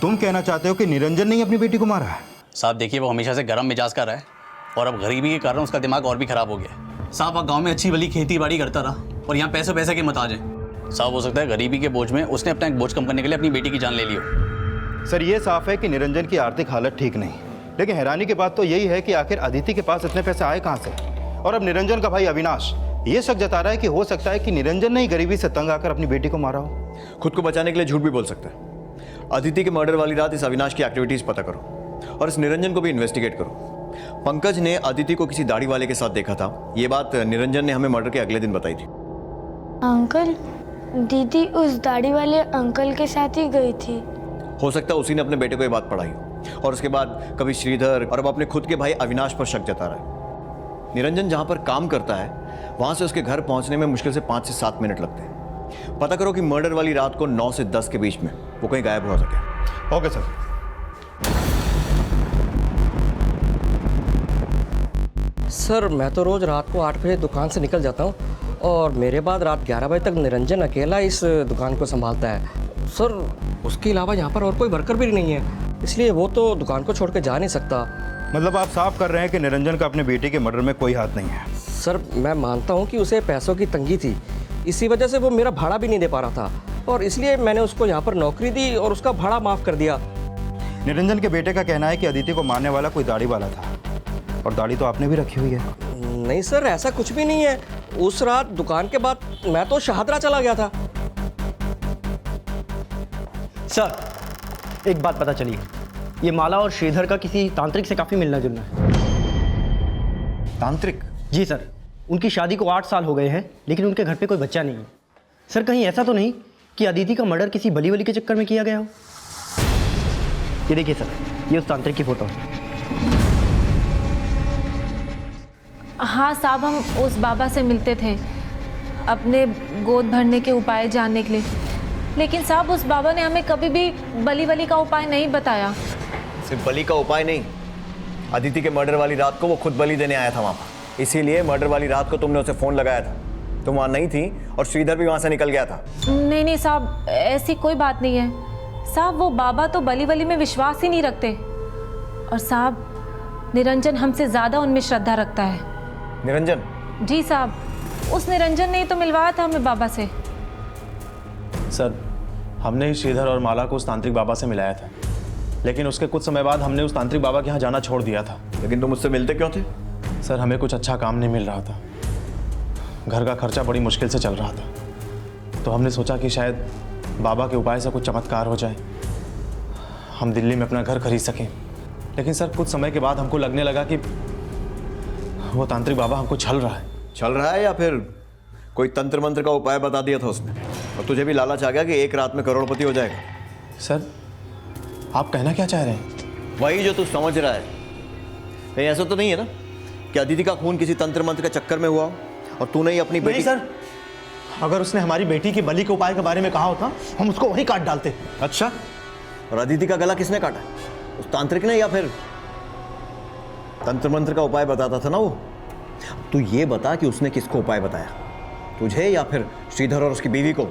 तुम कहना चाहते हो कि निरंजन ने ही अपनी बेटी को मारा है? साहब देखिए, वो हमेशा से गर्म मिजाज का रहा है और अब गरीबी के कारण उसका दिमाग और भी खराब हो गया। साहब गांव में अच्छी भली खेती बाड़ी करता रहा और यहाँ पैसे के मत आ जाए। साहब हो सकता है गरीबी के बोझ में उसने अपना एक बोझ कम करने के लिए अपनी बेटी की जान ले ली हो। सर ये साफ है कि निरंजन की आर्थिक हालत ठीक नहीं, लेकिन हैरानी की बात तो यही है कि आखिर अदिति के पास इतने पैसे आए कहाँ से? और अब निरंजन का भाई अविनाश ये शक जता रहा है कि हो सकता है कि निरंजन ने ही गरीबी से तंग आकर अपनी बेटी को मारा हो। खुद को बचाने के लिए झूठ भी बोल सकता है। अदिति के मर्डर वाली रात इस अविनाश की एक्टिविटीज पता करो और इस निरंजन को भी इन्वेस्टिगेट करो। पंकज ने अदिति को किसी दाढ़ी वाले के साथ देखा था, ये बात निरंजन ने हमें मर्डर के अगले दिन बताई थी। अंकल, दीदी उस दाढ़ी वाले अंकल के साथ ही गई थी। हो सकता है उसी ने अपने बेटे को ये बात पढ़ाई हो और उसके बाद कभी श्रीधर और अब अपने खुद के भाई अविनाश पर शक जता रहा है। निरंजन जहां पर काम करता है वहां से उसके घर पहुंचने में मुश्किल से 5 से 7 मिनट लगते हैं। पता करो कि मर्डर वाली रात को 9 से 10 के बीच में वो कहीं गायब हो सके। Okay sir. सर मैं तो रोज़ रात को 8 बजे दुकान से निकल जाता हूँ और मेरे बाद रात 11 बजे तक निरंजन अकेला इस दुकान को संभालता है। सर उसके अलावा यहाँ पर और कोई वर्कर भी नहीं है, इसलिए वो तो दुकान को छोड़ के जा नहीं सकता। मतलब आप साफ कर रहे हैं कि निरंजन का अपने बेटे के मर्डर में कोई हाथ नहीं है? सर मैं मानता हूँ कि उसे पैसों की तंगी थी, इसी वजह से वो मेरा भाड़ा भी नहीं दे पा रहा था और इसलिए मैंने उसको यहाँ पर नौकरी दी और उसका भाड़ा माफ़ कर दिया। निरंजन के बेटे का कहना है कि अदिति को मारने वाला कोई दाढ़ी वाला था और दाढ़ी तो आपने भी रखी हुई है। नहीं सर ऐसा कुछ भी नहीं है, उस रात दुकान के बाद मैं तो शाहदरा चला गया था। सर एक बात पता चली, ये माला और श्रीधर का किसी तांत्रिक से काफ़ी मिलना जुलना है। तांत्रिक? जी सर, उनकी शादी को 8 साल हो गए हैं लेकिन उनके घर पे कोई बच्चा नहीं है। सर कहीं ऐसा तो नहीं कि अदिति का मर्डर किसी बली वली के चक्कर में किया गया हो? ये देखिए सर, ये उस तांत्रिक की फोटो है। हाँ साहब, हम उस बाबा से मिलते थे अपने गोद भरने के उपाय जानने के लिए, लेकिन साहब उस बाबा ने हमें कभी भी बली वली का उपाय नहीं बताया। सिर्फ बली का उपाय नहीं, अदिति के मर्डर वाली रात को वो खुद बलि देने आया था वहाँ पर, इसीलिए मर्डर वाली रात को तुमने उसे फ़ोन लगाया था। तुम वहाँ नहीं थी और श्रीधर भी वहाँ से निकल गया था। नहीं साहब, ऐसी कोई बात नहीं है साहब, वो बाबा तो बली वली में विश्वास ही नहीं रखते और साहब निरंजन हमसे ज़्यादा उनमें श्रद्धा रखता है। निरंजन? जी साहब, उस निरंजन ने ही तो मिलवाया था हमें बाबा से। सर हमने ही श्रीधर और माला को उस तांत्रिक बाबा से मिलाया था, लेकिन उसके कुछ समय बाद हमने उस तांत्रिक बाबा के यहाँ जाना छोड़ दिया था। लेकिन तुम मुझसे मिलते क्यों थे? सर हमें कुछ अच्छा काम नहीं मिल रहा था, घर का खर्चा बड़ी मुश्किल से चल रहा था, तो हमने सोचा कि शायद बाबा के उपाय से कुछ चमत्कार हो जाए, हम दिल्ली में अपना घर खरीद सकें। लेकिन सर कुछ समय के बाद हमको लगने लगा कि वो तांत्रिक बाबा हमको छल रहा है। छल रहा है या फिर कोई तंत्र मंत्र का उपाय बता दिया था उसने और तुझे भी लालच आ गया कि एक रात में करोड़पति हो जाएगा? सर आप कहना क्या चाह रहे हैं? वही जो तू समझ रहा है। कहीं ऐसा तो नहीं है ना कि अदिति का खून किसी तंत्र मंत्र के चक्कर में हुआ और तूने ही अपनी बेटी? नहीं सर, अगर उसने हमारी बेटी की बलि के उपाय के बारे में कहा होता हम उसको वहीं काट डालते। अच्छा, और अदिति का गला किसने काटा? उस तांत्रिक ने या फिर तंत्र मंत्र का उपाय बताता था ना वो? तू ये बता कि उसने किसको उपाय बताया, तुझे या फिर श्रीधर और उसकी बीवी को?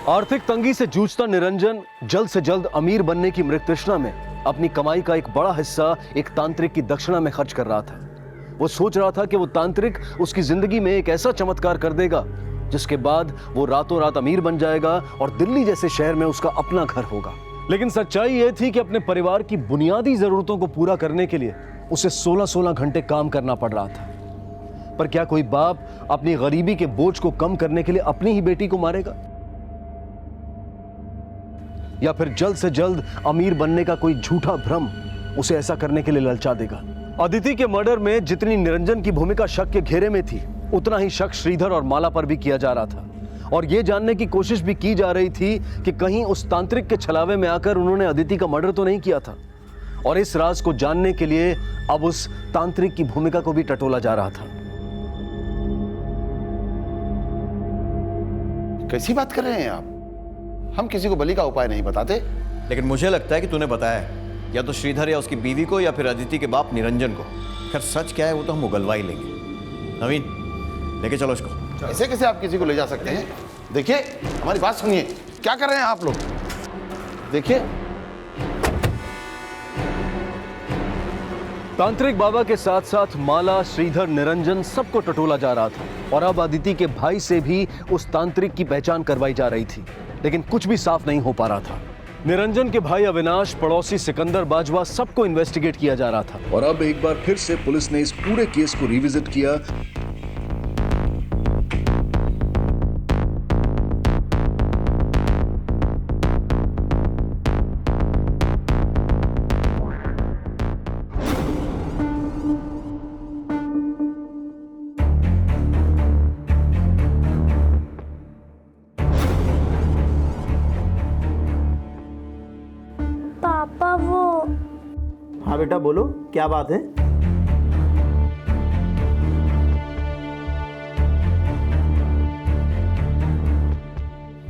आर्थिक तंगी से जूझता निरंजन जल्द से जल्द अमीर बनने की मृत तृष्णा में अपनी कमाई का एक बड़ा हिस्सा एक तांत्रिक की दक्षिणा में खर्च कर रहा था। वो सोच रहा था कि वो तांत्रिक उसकी जिंदगी में एक ऐसा चमत्कार कर देगा जिसके बाद वो रातों रात अमीर बन जाएगा और दिल्ली जैसे शहर में उसका अपना घर होगा। लेकिन सच्चाई ये थी कि अपने परिवार की बुनियादी जरूरतों को पूरा करने के लिए उसे 16-16 घंटे काम करना पड़ रहा था। पर क्या कोई बाप अपनी गरीबी के बोझ को कम करने के लिए अपनी ही बेटी को मारेगा? या फिर जल्द से जल्द अमीर बनने का कोई झूठा भ्रम उसे ऐसा करने के लिए ललचा देगा? अदिति के मर्डर में जितनी निरंजन की भूमिका शक के घेरे में थी, उतना ही शक श्रीधर और माला पर भी किया जा रहा था। और यह जानने की कोशिश भी की जा रही थी कि कहीं उस तांत्रिक के छलावे में आकर उन्होंने अदिति का मर्डर तो नहीं किया था। और इस राज को जानने के लिए अब उस तांत्रिक की भूमिका को भी टटोला जा रहा था। कैसी बात कर रहे हैं आप? हम किसी को बलि का उपाय नहीं बताते। लेकिन मुझे लगता है कि तूने बताया है, या तो श्रीधर या उसकी बीवी को या फिर अदिति के बाप निरंजन को। खैर सच क्या है वो तो हम उगलवा ही लेंगे। नवीन लेके चलो इसको। ऐसे कैसे आप किसी को ले जा सकते हैं? देखिए हमारी बात सुनिए, क्या कर रहे हैं आप लोग? देखिए तांत्रिक बाबा के साथ साथ माला, श्रीधर, निरंजन सबको टटोला जा रहा था और अब अदिति के भाई से भी उस तांत्रिक की पहचान करवाई जा रही थी। लेकिन कुछ भी साफ नहीं हो पा रहा था। निरंजन के भाई अविनाश, पड़ोसी सिकंदर बाजवा सबको इन्वेस्टिगेट किया जा रहा था। और अब एक बार फिर से पुलिस ने इस पूरे केस को रिविजिट किया। पापा वो हाँ बेटा बोलो, क्या बात है?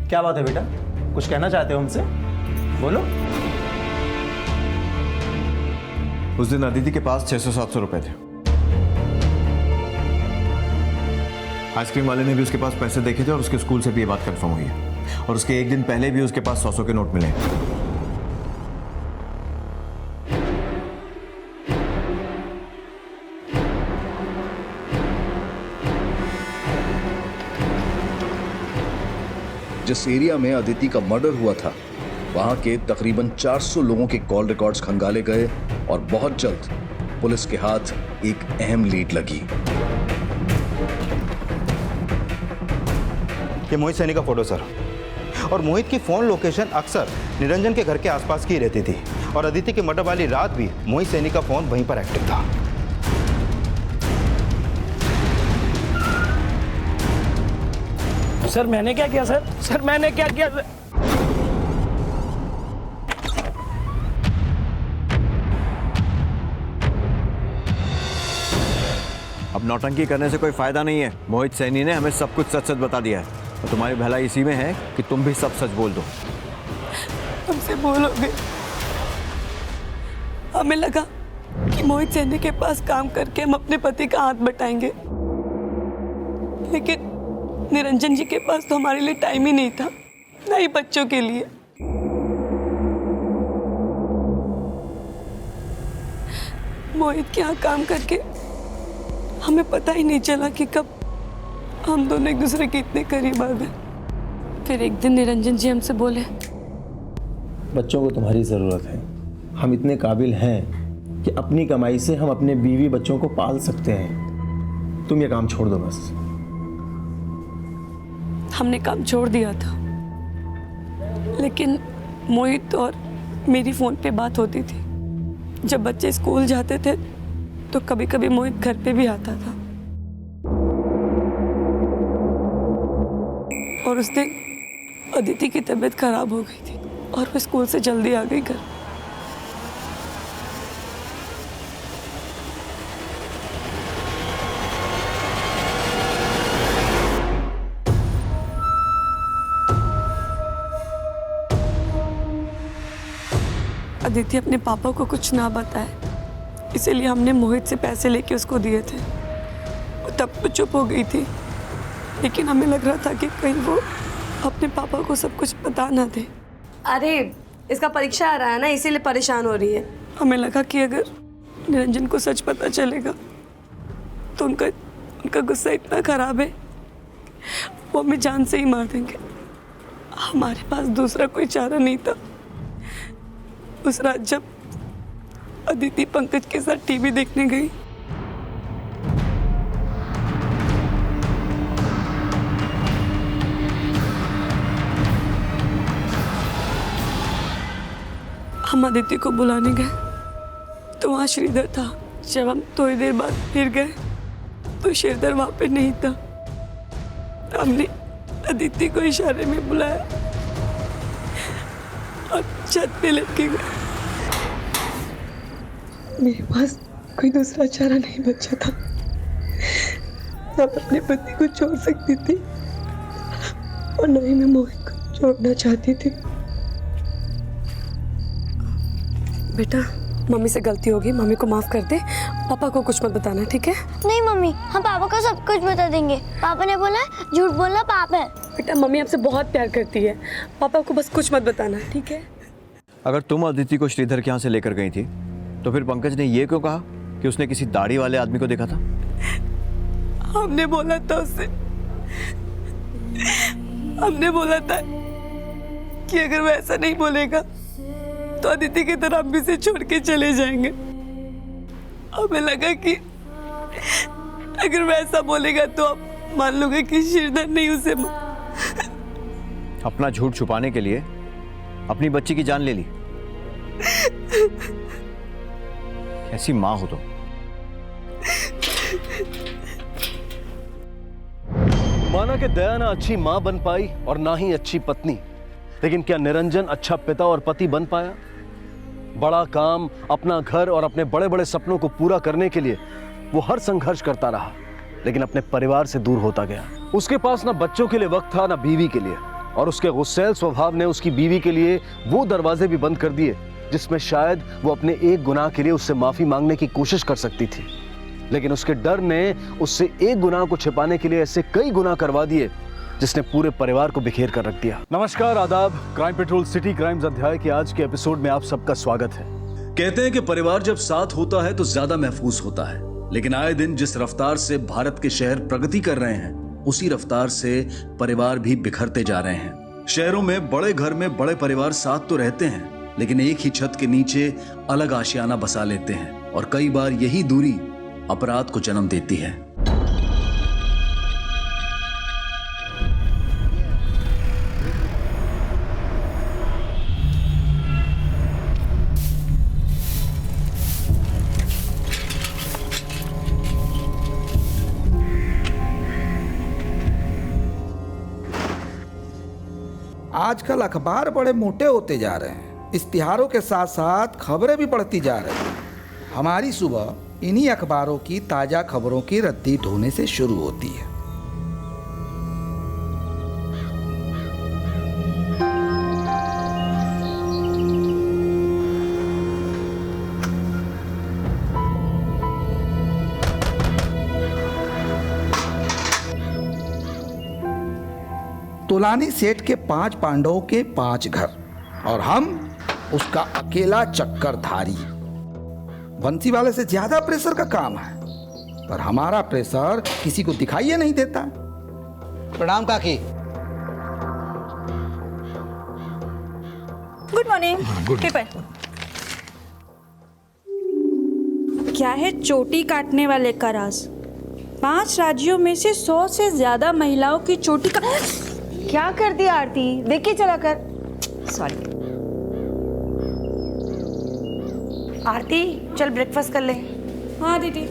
क्या बात है बेटा, कुछ कहना चाहते हो हमसे? बोलो। उस दिन अदिति के पास 600-700 रुपए थे। आइसक्रीम वाले ने भी उसके पास पैसे देखे थे और उसके स्कूल से भी ये बात कंफर्म हुई है। और उसके एक दिन पहले भी उसके पास 100 के नोट मिले। जिस एरिया में अदिति का मर्डर हुआ था, वहां के तकरीबन 400 लोगों के कॉल रिकॉर्ड्स खंगाले गए और बहुत जल्द पुलिस के हाथ एक अहम लीड लगी। ये मोहित सैनी का फोटो सर, और मोहित की फोन लोकेशन अक्सर निरंजन के घर के आसपास की रहती थी और अदिति के मर्डर वाली रात भी मोहित सैनी का फोन वहीं पर एक्टिव था। सर मैंने क्या किया सर? सर मैंने क्या किया सर? अब नौटंकी करने से कोई फायदा नहीं है। मोहित सैनी ने हमें सब कुछ सच सच बता दिया है और तुम्हारी भलाई इसी में है कि तुम भी सब सच बोल दो। हमसे बोलोगे? हमें लगा कि मोहित सैनी के पास काम करके हम अपने पति का हाथ बटाएंगे, लेकिन निरंजन जी के पास तो हमारे लिए टाइम ही नहीं था, ना ही बच्चों के लिए। मोहित के यहाँ काम करके हमें पता ही नहीं चला कि कब हम दोनों एक दूसरे के इतने करीब आ गए। फिर एक दिन निरंजन जी हमसे बोले, बच्चों को तुम्हारी ज़रूरत है। हम इतने काबिल हैं कि अपनी कमाई से हम अपने बीवी बच्चों को पाल सकते हैं। तुम ये काम छोड़ दो बस। हमने काम छोड़ दिया था, लेकिन मोहित और मेरी फ़ोन पे बात होती थी। जब बच्चे स्कूल जाते थे तो कभी कभी मोहित घर पे भी आता था। और उस दिन अदिति की तबीयत खराब हो गई थी और वो स्कूल से जल्दी आ गई घर। अदिति अपने पापा को कुछ ना बताए, इसीलिए हमने मोहित से पैसे लेके उसको दिए थे। तब तो चुप हो गई थी, लेकिन हमें लग रहा था कि कहीं वो अपने पापा को सब कुछ बता ना दे। अरे इसका परीक्षा आ रहा है ना, इसीलिए परेशान हो रही है। हमें लगा कि अगर निरंजन को सच पता चलेगा तो उनका गुस्सा इतना खराब है वो हमें जान से ही मार देंगे। हमारे पास दूसरा कोई चारा नहीं था। उस रात जब अदिति पंकज के साथ टीवी देखने गई, हम अदिति को बुलाने गए तो वहाँ श्रीधर था। जब हम थोड़ी देर बाद फिर गए तो श्रीधर वहाँ पे नहीं था। हमने अदिति को इशारे में बुलाया और छत पे लटके गए। मेरे पास कोई दूसरा चारा नहीं बचा था। ना अपने पति को छोड़ सकती थी और न ही मैं मोहित को छोड़ना चाहती थी। बेटा, मम्मी से गलती होगी, मम्मी को माफ कर दे। पापा को कुछ मत बताना, ठीक है? नहीं मम्मी, हम पापा को सब कुछ बता देंगे। पापा ने बोला झूठ बोलना पाप है। बेटा, मम्मी आपसे बहुत प्यार करती है, पापा को बस कुछ मत बताना, ठीक है? अगर तुम अदिति को श्रीधर के यहाँ से लेकर गई थी तो फिर पंकज ने ये क्यों कहा कि उसने किसी दाढ़ी वाले आदमी को देखा था? हमने बोला था उससे, हमने बोला था कि अगर वो ऐसा नहीं बोलेगा तो अदिति की तरह हम भी से छोड़ के चले जाएंगे। हमें लगा कि अगर वो ऐसा बोलेगा तो आप मान लोगे कि श्रीधर नहीं उसे अपना झूठ छुपाने के लिए अपनी बच्ची की जान ले ली। ऐसी माँ हो तो। माना कि दया ना अच्छी माँ बन पाई और ना ही अच्छी पत्नी, लेकिन क्या निरंजन अच्छा पिता और पति बन पाया? बड़ा काम, अपना घर और अपने बड़े बड़े सपनों को पूरा करने के लिए वो हर संघर्ष करता रहा, लेकिन अपने परिवार से दूर होता गया। उसके पास ना बच्चों के लिए वक्त था ना बीवी के लिए, और उसके गुस्सैल स्वभाव ने उसकी बीवी के लिए वो दरवाजे भी बंद कर दिए जिसमें शायद वो अपने एक गुनाह के लिए उससे माफी मांगने की कोशिश कर सकती थी। लेकिन उसके डर ने उससे एक गुनाह को छिपाने के लिए ऐसे कई गुनाह करवा दिए जिसने पूरे परिवार को बिखेर कर रख दिया। नमस्कार, आदाब। क्राइम पेट्रोल सिटी क्राइम्स अध्याय के आज के एपिसोड में आप सबका स्वागत है। कहते हैं कि परिवार जब साथ होता है तो ज्यादा महफूज होता है, लेकिन आए दिन जिस रफ्तार से भारत के शहर प्रगति कर रहे हैं उसी रफ्तार से परिवार भी बिखरते जा रहे हैं। शहरों में बड़े घर में बड़े परिवार साथ तो रहते हैं, लेकिन एक ही छत के नीचे अलग आशियाना बसा लेते हैं, और कई बार यही दूरी अपराध को जन्म देती है। आजकल अखबार बड़े मोटे होते जा रहे हैं। इश्तिहारों के साथ साथ खबरें भी बढ़ती जा रही हैं। हमारी सुबह इन्हीं अखबारों की ताज़ा खबरों की रद्दी ढोने से शुरू होती है। तुलानी सेठ के 5 पांडवों के 5 घर और हम उसका अकेला चक्करधारी। बंसी वाले से ज्यादा प्रेशर का काम है, पर हमारा प्रेशर किसी को दिखाई नहीं देता। प्रणाम काकी। Good morning. पेपर क्या है चोटी काटने वाले का राज? 5 राज्यों में से 100 से ज्यादा महिलाओं की चोटी का क्या कर दी आरती? देखिए चला कर। सॉरी आरती, चल ब्रेकफास्ट कर ले। हाँ दीदी।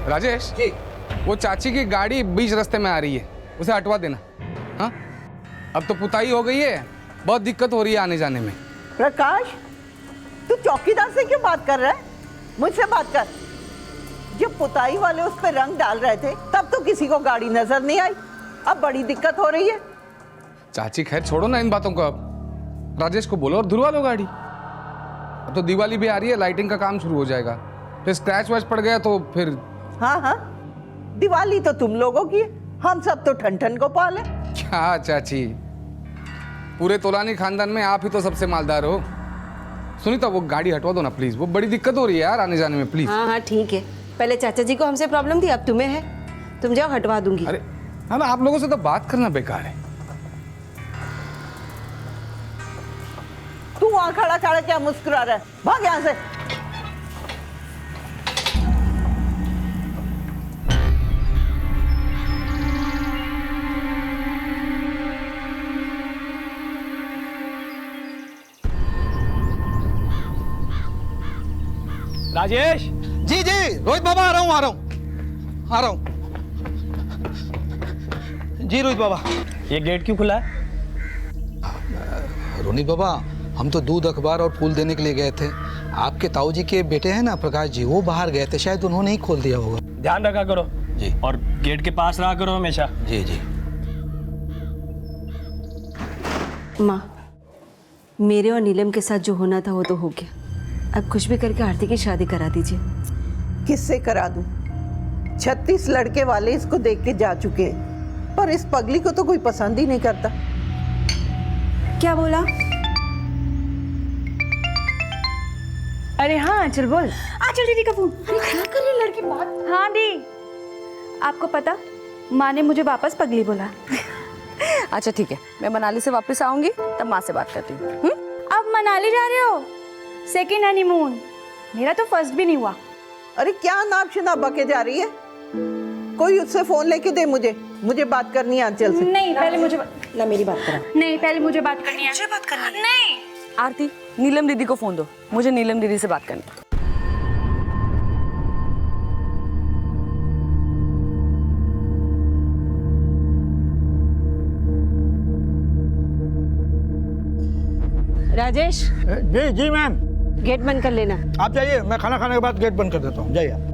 राजेश जी, वो चाची की गाड़ी बीच रास्ते में आ रही है, उसे हटवा देना। हाँ, अब तो पुताई हो गई है, बहुत दिक्कत हो रही है आने जाने में। प्रकाश, तू चौकीदार से क्यों बात कर रहा है? मुझसे बात कर। जब पुताई वाले उस पर रंग डाल रहे थे तब तो किसी को गाड़ी नजर नहीं आई, अब बड़ी दिक्कत हो रही है। चाची खैर छोड़ो ना इन बातों को, अब राजेश को बोलो और धुलवा लो गाड़ी। अब तो दिवाली भी आ रही है, लाइटिंग का काम शुरू हो जाएगा, फिर स्क्रैच वैच पड़ गया तो फिर। हाँ हाँ, दिवाली तो तुम लोगों की है, हम सब तो ठन ठन गोपाल है। क्या चाची, पूरे तोलानी खानदान में आप ही तो सबसे मालदार हो। सुनीता वो गाड़ी हटवा दो ना प्लीज, वो बड़ी दिक्कत हो रही है यार आने जाने में प्लीज। हाँ हाँ ठीक है, पहले चाचा जी को हमसे प्रॉब्लम थी, अब तुम्हें है, तुम जाओ हटवा दूंगी। अरे हाँ ना, आप लोगों से तो बात करना बेकार है। तू वहां खड़ा खड़ा क्या मुस्कुरा रहा है, भाग यहाँ से। राजेश। जी जी रोहित बाबा, आ रहा हूँ आ रहा हूँ। जी रोहित बाबा, ये गेट क्यों खुला है? रोनित बाबा, हम तो दूध अखबार और फूल देने के लिए गए थे। आपके ताऊ जी के बेटे हैं ना प्रकाश जी, वो बाहर गए थे, शायद उन्होंने ही खोल दिया होगा। ध्यान रखा करो जी, और गेट के पास रहा करो हमेशा। जी जी। माँ, मेरे और नीलम के साथ जो होना था वो तो हो गया, अब कुछ भी करके आरती की शादी करा दीजिए। किससे करा दूं? 36 लड़के वाले इसको देख के जा चुके हैं, पर इस पगली को तो कोई पसंद ही नहीं करता। क्या बोला? अरे हाँ आंचल बोल। आंचल दीदी का फोन। अरे क्या कर रही लड़की बात? हाँ दी, आपको पता माँ ने मुझे वापस पगली बोला। अच्छा ठीक है, मैं मनाली से वापस आऊंगी तब माँ से बात करती हूँ। अब मनाली जा रहे हो? सेकेंड हनीमून, मेरा तो फर्स्ट भी नहीं हुआ। अरे क्या नाप शनाप बके जा रही है? कोई उससे फोन लेके दे, मुझे बात करनी है आंचल से। नहीं पहले मुझे ला मेरी बात करा। नहीं पहले मुझे बात करनी है। मुझे बात करनी है। नहीं आरती, नीलम दीदी को फोन दो, मुझे नीलम दीदी से बात करनी है। राजेश। जी जी मैम। गेट बंद कर लेना। आप जाइए, मैं खाना खाने के बाद गेट बंद कर देता हूँ, जाइए आप।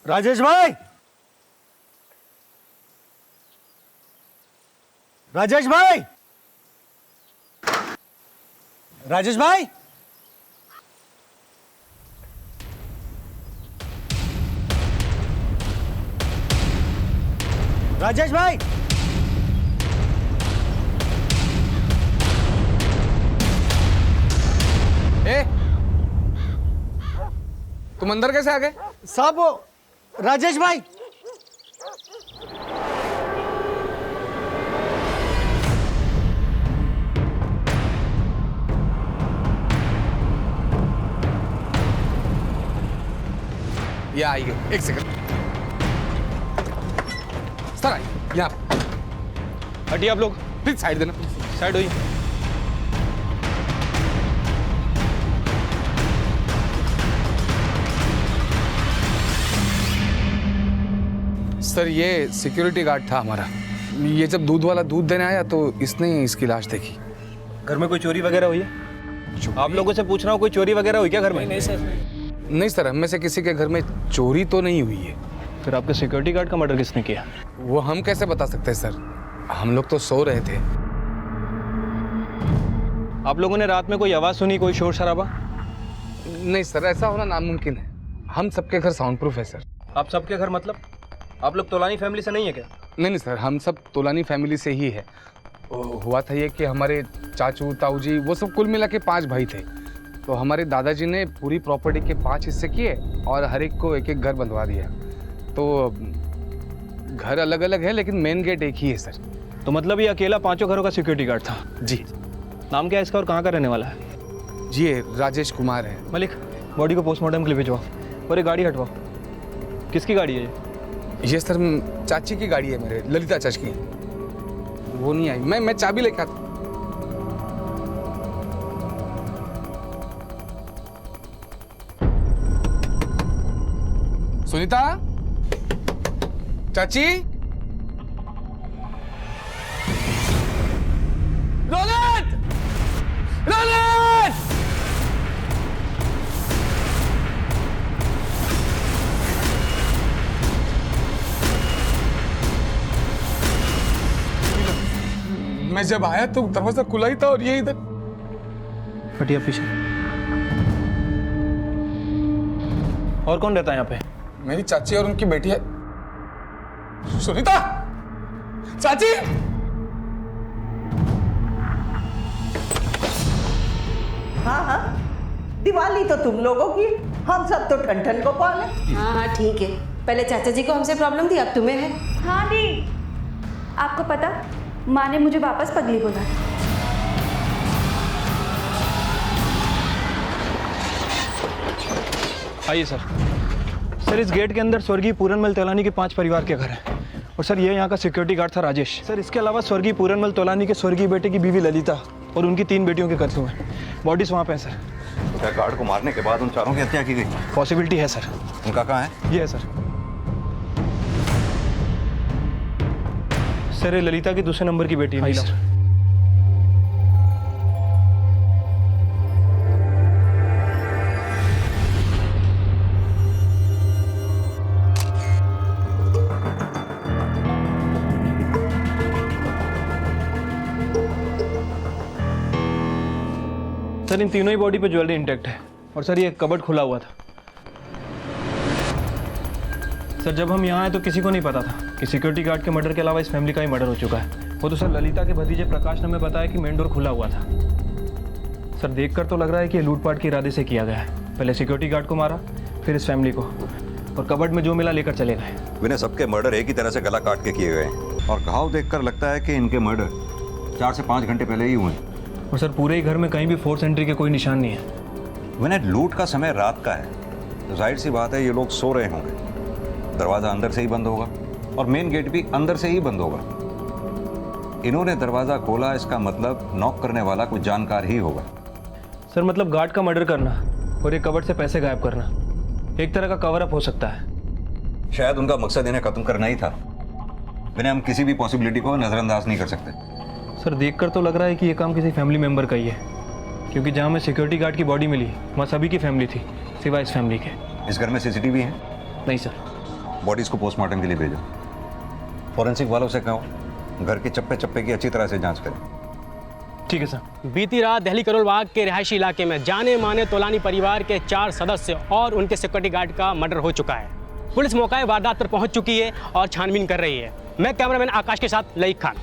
राजेश भाई, राजेश भाई, राजेश भाई, राजेश भाई, ए, तुम अंदर कैसे आ गए? साहब वो राजेश भाई। ये आइए, एक सेकंड। सर आइए, यहाँ हटिए आप लोग, प्लीज साइड देना, साइड होइए। सर ये सिक्योरिटी गार्ड था हमारा, ये जब दूध वाला दूध देने आया तो इसने इसकी लाश देखी। घर में कोई चोरी वगैरह हुई है? आप लोगों से पूछ रहा हूँ, कोई चोरी वगैरह हुई क्या घर में? नहीं सर, नहीं सर, हम में से किसी के घर में चोरी तो नहीं हुई है। फिर आपके सिक्योरिटी गार्ड का मर्डर किसने किया? वो हम कैसे बता सकते हैं सर, हम लोग तो सो रहे थे। आप लोगों ने रात में कोई आवाज़ सुनी, कोई शोर शराबा? नहीं सर, ऐसा होना नामुमकिन है, हम सबके घर साउंड प्रूफ है सर। आप सबके घर मतलब आप लोग तोलानी फैमिली से नहीं है क्या? नहीं सर, हम सब तोलानी फैमिली से ही है। हुआ था ये कि हमारे चाचू ताऊ जी वो सब कुल मिला के 5 भाई थे, तो हमारे दादाजी ने पूरी प्रॉपर्टी के 5 हिस्से किए और हर एक को एक एक घर बंधवा दिया। तो घर अलग अलग है लेकिन मेन गेट एक ही है सर। तो मतलब ये अकेला 5 घरों का सिक्योरिटी गार्ड था? जी। नाम क्या है इसका और कहाँ का रहने वाला है? जी ये राजेश कुमार है। मलिक, बॉडी को पोस्टमार्टम के लिए भिजवाओ और ये गाड़ी हटवाओ। किसकी गाड़ी है ये सर चाची की गाड़ी है, मेरे ललिता चाची की। वो नहीं आई, मैं चाबी लेके आता। सुनीता चाची, रोनित, रोनित! मैं जब आया तो दरवाजा खुला ही था और ये इधर। हटिए पीछे। और कौन रहता है यहाँ पे? मेरी चाची और उनकी बेटी है। सुनीता, चाची! हाँ हाँ, दिवाली तो तुम लोगों की, हम सब तो ठन को पाले। हाँ हाँ ठीक है, पहले चाचा जी को हमसे प्रॉब्लम थी, अब तुम्हें है। हाँ दी, आपको पता माँ ने मुझे वापस पगली बोला। आइए सर। सर इस गेट के अंदर स्वर्गीय पूरनमल तोलानी के 5 परिवार के घर हैं और सर ये यहाँ का सिक्योरिटी गार्ड था राजेश। सर इसके अलावा स्वर्गीय पूरनमल तोलानी के स्वर्गीय बेटे की बीवी ललिता और उनकी 3 बेटियों के कत्ल हुए। बॉडीज वहाँ पे हैं सर। क्या गार्ड को मारने के बाद उन चारों की हत्या की गई? पॉसिबिलिटी है सर। उनका कहाँ है? ये है सर। सर ये ललिता की दूसरे नंबर की बेटी है सर। सर इन तीनों ही बॉडी पे ज्वेलरी इंटैक्ट है और सर ये कबर्ड खुला हुआ था। सर जब हम यहाँ आए तो किसी को नहीं पता था कि सिक्योरिटी गार्ड के मर्डर के अलावा इस फैमिली का ही मर्डर हो चुका है। वो तो सर ललिता के भतीजे प्रकाश ने हमें बताया कि मेन डोर खुला हुआ था। सर देखकर तो लग रहा है कि ये लूटपाट के इरादे से किया गया है। पहले सिक्योरिटी गार्ड को मारा, फिर इस फैमिली को, और कबर्ड में जो मिला लेकर चले गए। विनय, सबके मर्डर एक ही तरह से गला काट के किए गए हैं और घाव देखकर लगता है कि इनके मर्डर 4 से 5 घंटे पहले ही हुए हैं। और सर पूरे ही घर में कहीं भी फोर्स एंट्री के कोई निशान नहीं है। विनय, लूट का समय रात का है तो जाहिर सी बात है ये लोग सो रहे होंगे। दरवाज़ा अंदर से ही बंद होगा और मेन गेट भी अंदर से ही बंद होगा। इन्होंने दरवाज़ा खोला, इसका मतलब नॉक करने वाला कोई जानकार ही होगा। सर मतलब गार्ड का मर्डर करना और ये कबर्ड से पैसे गायब करना एक तरह का कवर अप हो सकता है। शायद उनका मकसद इन्हें खत्म करना ही था। विनय, हम किसी भी पॉसिबिलिटी को नज़रअंदाज नहीं कर सकते। सर देखकर तो लग रहा है कि ये काम किसी फैमिली मेंबर का ही है, क्योंकि जहाँ हमें सिक्योरिटी गार्ड की बॉडी मिली वहाँ सभी की फैमिली थी सिवाय इस फैमिली के। इस घर में सीसीटीवी है? नहीं सर। बॉडीज को पोस्टमार्टम के लिए भेजो। फॉरेंसिक वालों से कहो घर के चप्पे चप्पे की अच्छी तरह से जांच करें। ठीक है सर। बीती रात दिल्ली करोल बाग के रिहायशी इलाके में जाने माने तोलानी परिवार के 4 सदस्य और उनके सिक्योरिटी गार्ड का मर्डर हो चुका है। पुलिस मौका वारदात पर पहुंच चुकी है और छानबीन कर रही है। मैं कैमरामैन आकाश के साथ लईक खान।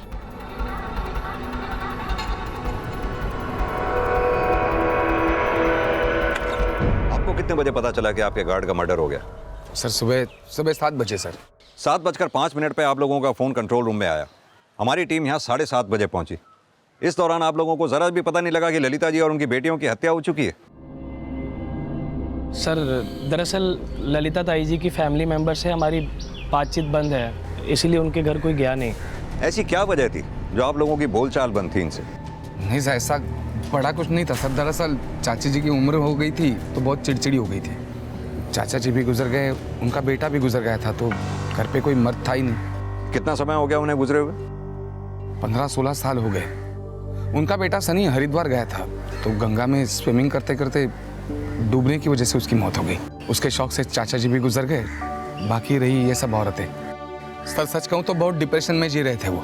आपको कितने बजे पता चला कि आपके गार्ड का मर्डर हो गया? सर सुबह 7 बजे सर। 7:05 पे आप लोगों का फ़ोन कंट्रोल रूम में आया। हमारी टीम यहाँ 7:30 बजे पहुंची। इस दौरान आप लोगों को ज़रा भी पता नहीं लगा कि ललिता जी और उनकी बेटियों की हत्या हो चुकी है? सर दरअसल ललिता ताई जी की फैमिली मेंबर से हमारी बातचीत बंद है, इसीलिए उनके घर कोई गया नहीं। ऐसी क्या वजह थी जो आप लोगों की बोलचाल बंद थी इनसे? नहीं सर, ऐसा बड़ा कुछ नहीं था सर। दरअसल चाची जी की उम्र हो गई थी तो बहुत चिड़चिड़ी हो गई थी। चाचा जी भी गुजर गए, उनका बेटा भी गुजर गया था, तो घर पे कोई मर्द था ही नहीं। कितना समय हो गया उन्हें गुजरे हुए? 15-16 साल हो गए। उनका बेटा सनी हरिद्वार गया था तो गंगा में स्विमिंग करते करते डूबने की वजह से उसकी मौत हो गई। उसके शौक से चाचा जी भी गुजर गए, बाकी रही ये सब औरतें। सच कहूँ तो बहुत डिप्रेशन में जी रहे थे वो।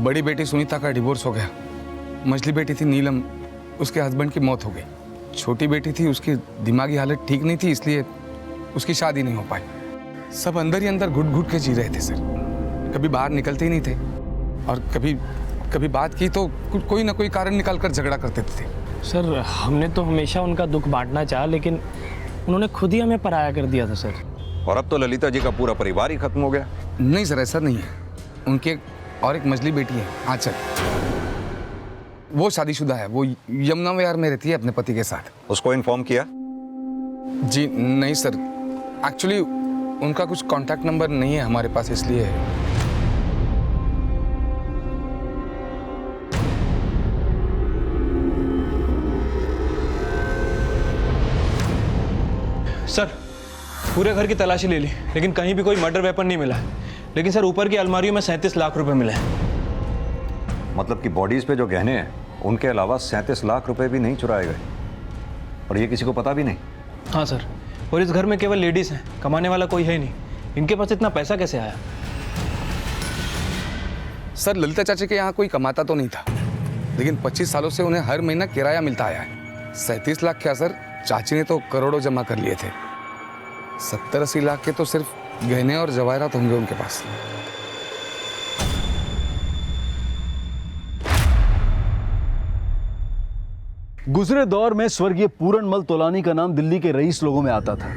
बड़ी बेटी सुनीता का डिवोर्स हो गया। मझली बेटी थी नीलम, उसके हस्बैंड की मौत हो गई। छोटी बेटी थी, उसकी दिमागी हालत ठीक नहीं थी, इसलिए उसकी शादी नहीं हो पाई। सब अंदर ही अंदर घुट घुट के जी रहे थे सर। कभी बाहर निकलते ही नहीं थे और कभी बात की तो कोई ना कोई कारण निकाल कर झगड़ा करते थे। सर हमने तो हमेशा उनका दुख बांटना चाहा, लेकिन उन्होंने खुद ही हमें पराया कर दिया था सर। और अब तो ललिता जी का पूरा परिवार ही खत्म हो गया। नहीं सर, ऐसा नहीं है। उनके और एक मजली बेटी है आंचल। वो शादीशुदा है, वो यमुना विहार में रहती है अपने पति के साथ। उसको इन्फॉर्म किया? जी नहीं सर, एक्चुअली उनका कुछ कांटेक्ट नंबर नहीं है हमारे पास, इसलिए। सर पूरे घर की तलाशी ले ली लेकिन कहीं भी कोई मर्डर वेपन नहीं मिला है। लेकिन सर ऊपर की अलमारियों में 37 लाख रुपए मिले हैं। मतलब कि बॉडीज पे जो गहने हैं उनके अलावा 37 लाख रुपए भी नहीं चुराए गए, और ये किसी को पता भी नहीं? हाँ सर, और इस घर में केवल लेडीज हैं, कमाने वाला कोई है नहीं। इनके पास इतना पैसा कैसे आया? सर ललिता चाची के यहाँ कोई कमाता तो नहीं था, लेकिन 25 सालों से उन्हें हर महीना किराया मिलता आया है। 37 लाख क्या सर, चाची ने तो करोड़ों जमा कर लिए थे। 70-80 लाख के तो सिर्फ गहने और जवाहरात होंगे उनके पास। गुजरे दौर में स्वर्गीय पूरनमल तोलानी का नाम दिल्ली के रईस लोगों में आता था।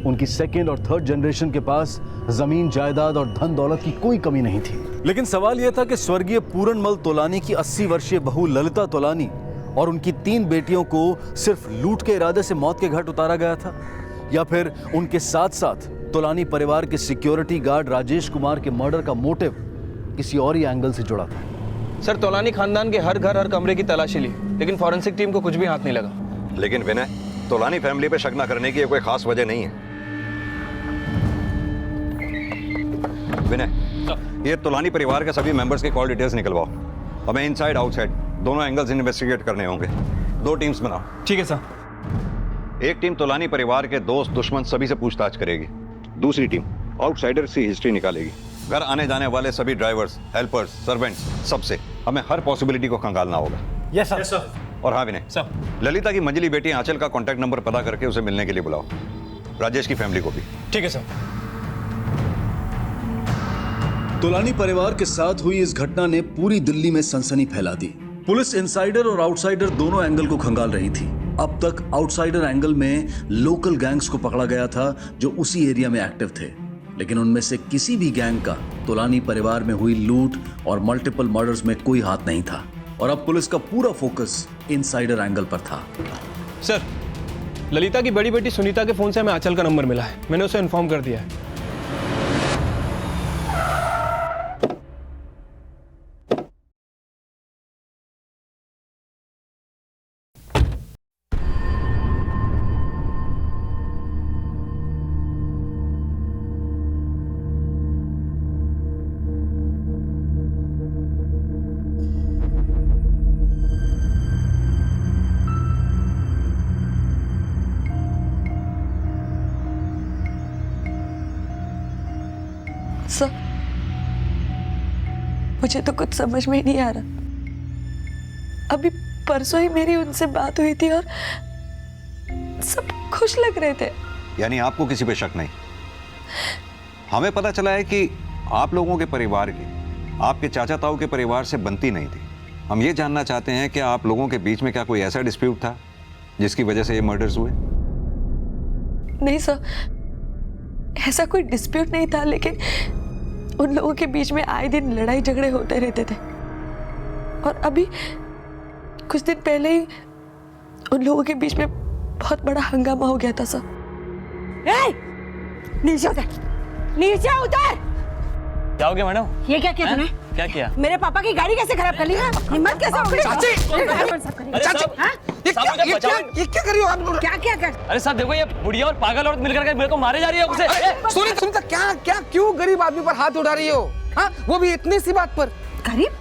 उनकी सेकेंड और थर्ड जनरेशन के पास जमीन जायदाद और धन दौलत की कोई कमी नहीं थी। लेकिन सवाल यह था कि स्वर्गीय पूरनमल तोलानी की 80 वर्षीय बहू ललिता तोलानी और उनकी 3 बेटियों को सिर्फ लूट के इरादे से मौत के घाट उतारा गया था, या फिर उनके साथ साथ तोलानी परिवार के सिक्योरिटी गार्ड राजेश कुमार के मर्डर का मोटिव किसी और ही एंगल से जुड़ा था। सर तोलानी खानदान के हर घर हर कमरे की तलाशी ली लेकिन फॉरेंसिक टीम को कुछ भी हाथ नहीं लगा। लेकिन विनय, तोलानी फैमिली पे शक न करने की कोई खास वजह नहीं है। विनय, ये तोलानी परिवार के सभी मेंबर्स के कॉल डिटेल्स निकलवाओ। हमें इनसाइड आउटसाइड दोनों एंगल्स इन्वेस्टिगेट करने होंगे। 2 टीम्स बनाओ। ठीक है सर। एक टीम तोलानी परिवार के दोस्त दुश्मन सभी से पूछताछ करेगी, दूसरी टीम आउटसाइडर्स की हिस्ट्री निकालेगी। घर आने जाने वाले सभी ड्राइवर्स, हेल्पर्स, सर्वेंट्स, सबसे हमें हर पॉसिबिलिटी को खंगालना होगा। Yes sir. और हाँ विनय सर, ललिता की मंजली बेटी आंचल का कांटेक्ट नंबर पता करके उसे मिलने के लिए बुलाओ। राजेश की फैमिली को भी। ठीक है सर। तोलानी परिवार के साथ हुई इस घटना ने पूरी दिल्ली में सनसनी फैला दी। पुलिस इनसाइडर और आउटसाइडर दोनों एंगल को खंगाल रही थी। अब तक आउटसाइडर एंगल में लोकल गैंग्स को पकड़ा गया था जो उसी एरिया में एक्टिव थे, लेकिन उनमें से किसी भी गैंग का तोलानी परिवार में हुई लूट और मल्टीपल मर्डर्स में कोई हाथ नहीं था। और अब पुलिस का पूरा फोकस इनसाइडर एंगल पर था। सर ललिता की बड़ी बेटी सुनीता के फोन से हमें आंचल का नंबर मिला है, मैंने उसे इन्फॉर्म कर दिया है। सर मुझे तो कुछ समझ में ही नहीं आ रहा। अभी परसों ही मेरी उनसे बात हुई थी और सब खुश लग रहे थे। यानी आपको किसी पे शक नहीं? हमें पता चला है कि आप लोगों के परिवार की आपके चाचा ताऊ के परिवार से बनती नहीं थी। हम ये जानना चाहते हैं कि आप लोगों के बीच में क्या कोई ऐसा डिस्प्यूट था जिसकी वजह से ये मर्डर्स हुए? नहीं सर, ऐसा कोई डिस्प्यूट नहीं था, लेकिन उन लोगों के बीच में आए दिन लड़ाई झगड़े होते रहते थे। और अभी कुछ दिन पहले ही उन लोगों के बीच में बहुत बड़ा हंगामा हो गया था सर। नीचे उतर, नीचे उतर। क्या हो गया मैडम? ये क्या किया तूने? क्या किया? मेरे पापा की गाड़ी कैसे खराब कर ली है? हिम्मत कैसे हो गई? चाची! चाची! हाँ? ये क्या कर रही हो आप? क्या कर? अरे साहब देखो, ये बुढ़िया और पागल औरत मिलकर के मेरे को मारे जा रही है उसे। सुनीता क्या क्यों गरीब आदमी पर हाथ उठा रही हो? हाँ, वो भी इतनी सी बात पर। गरीब?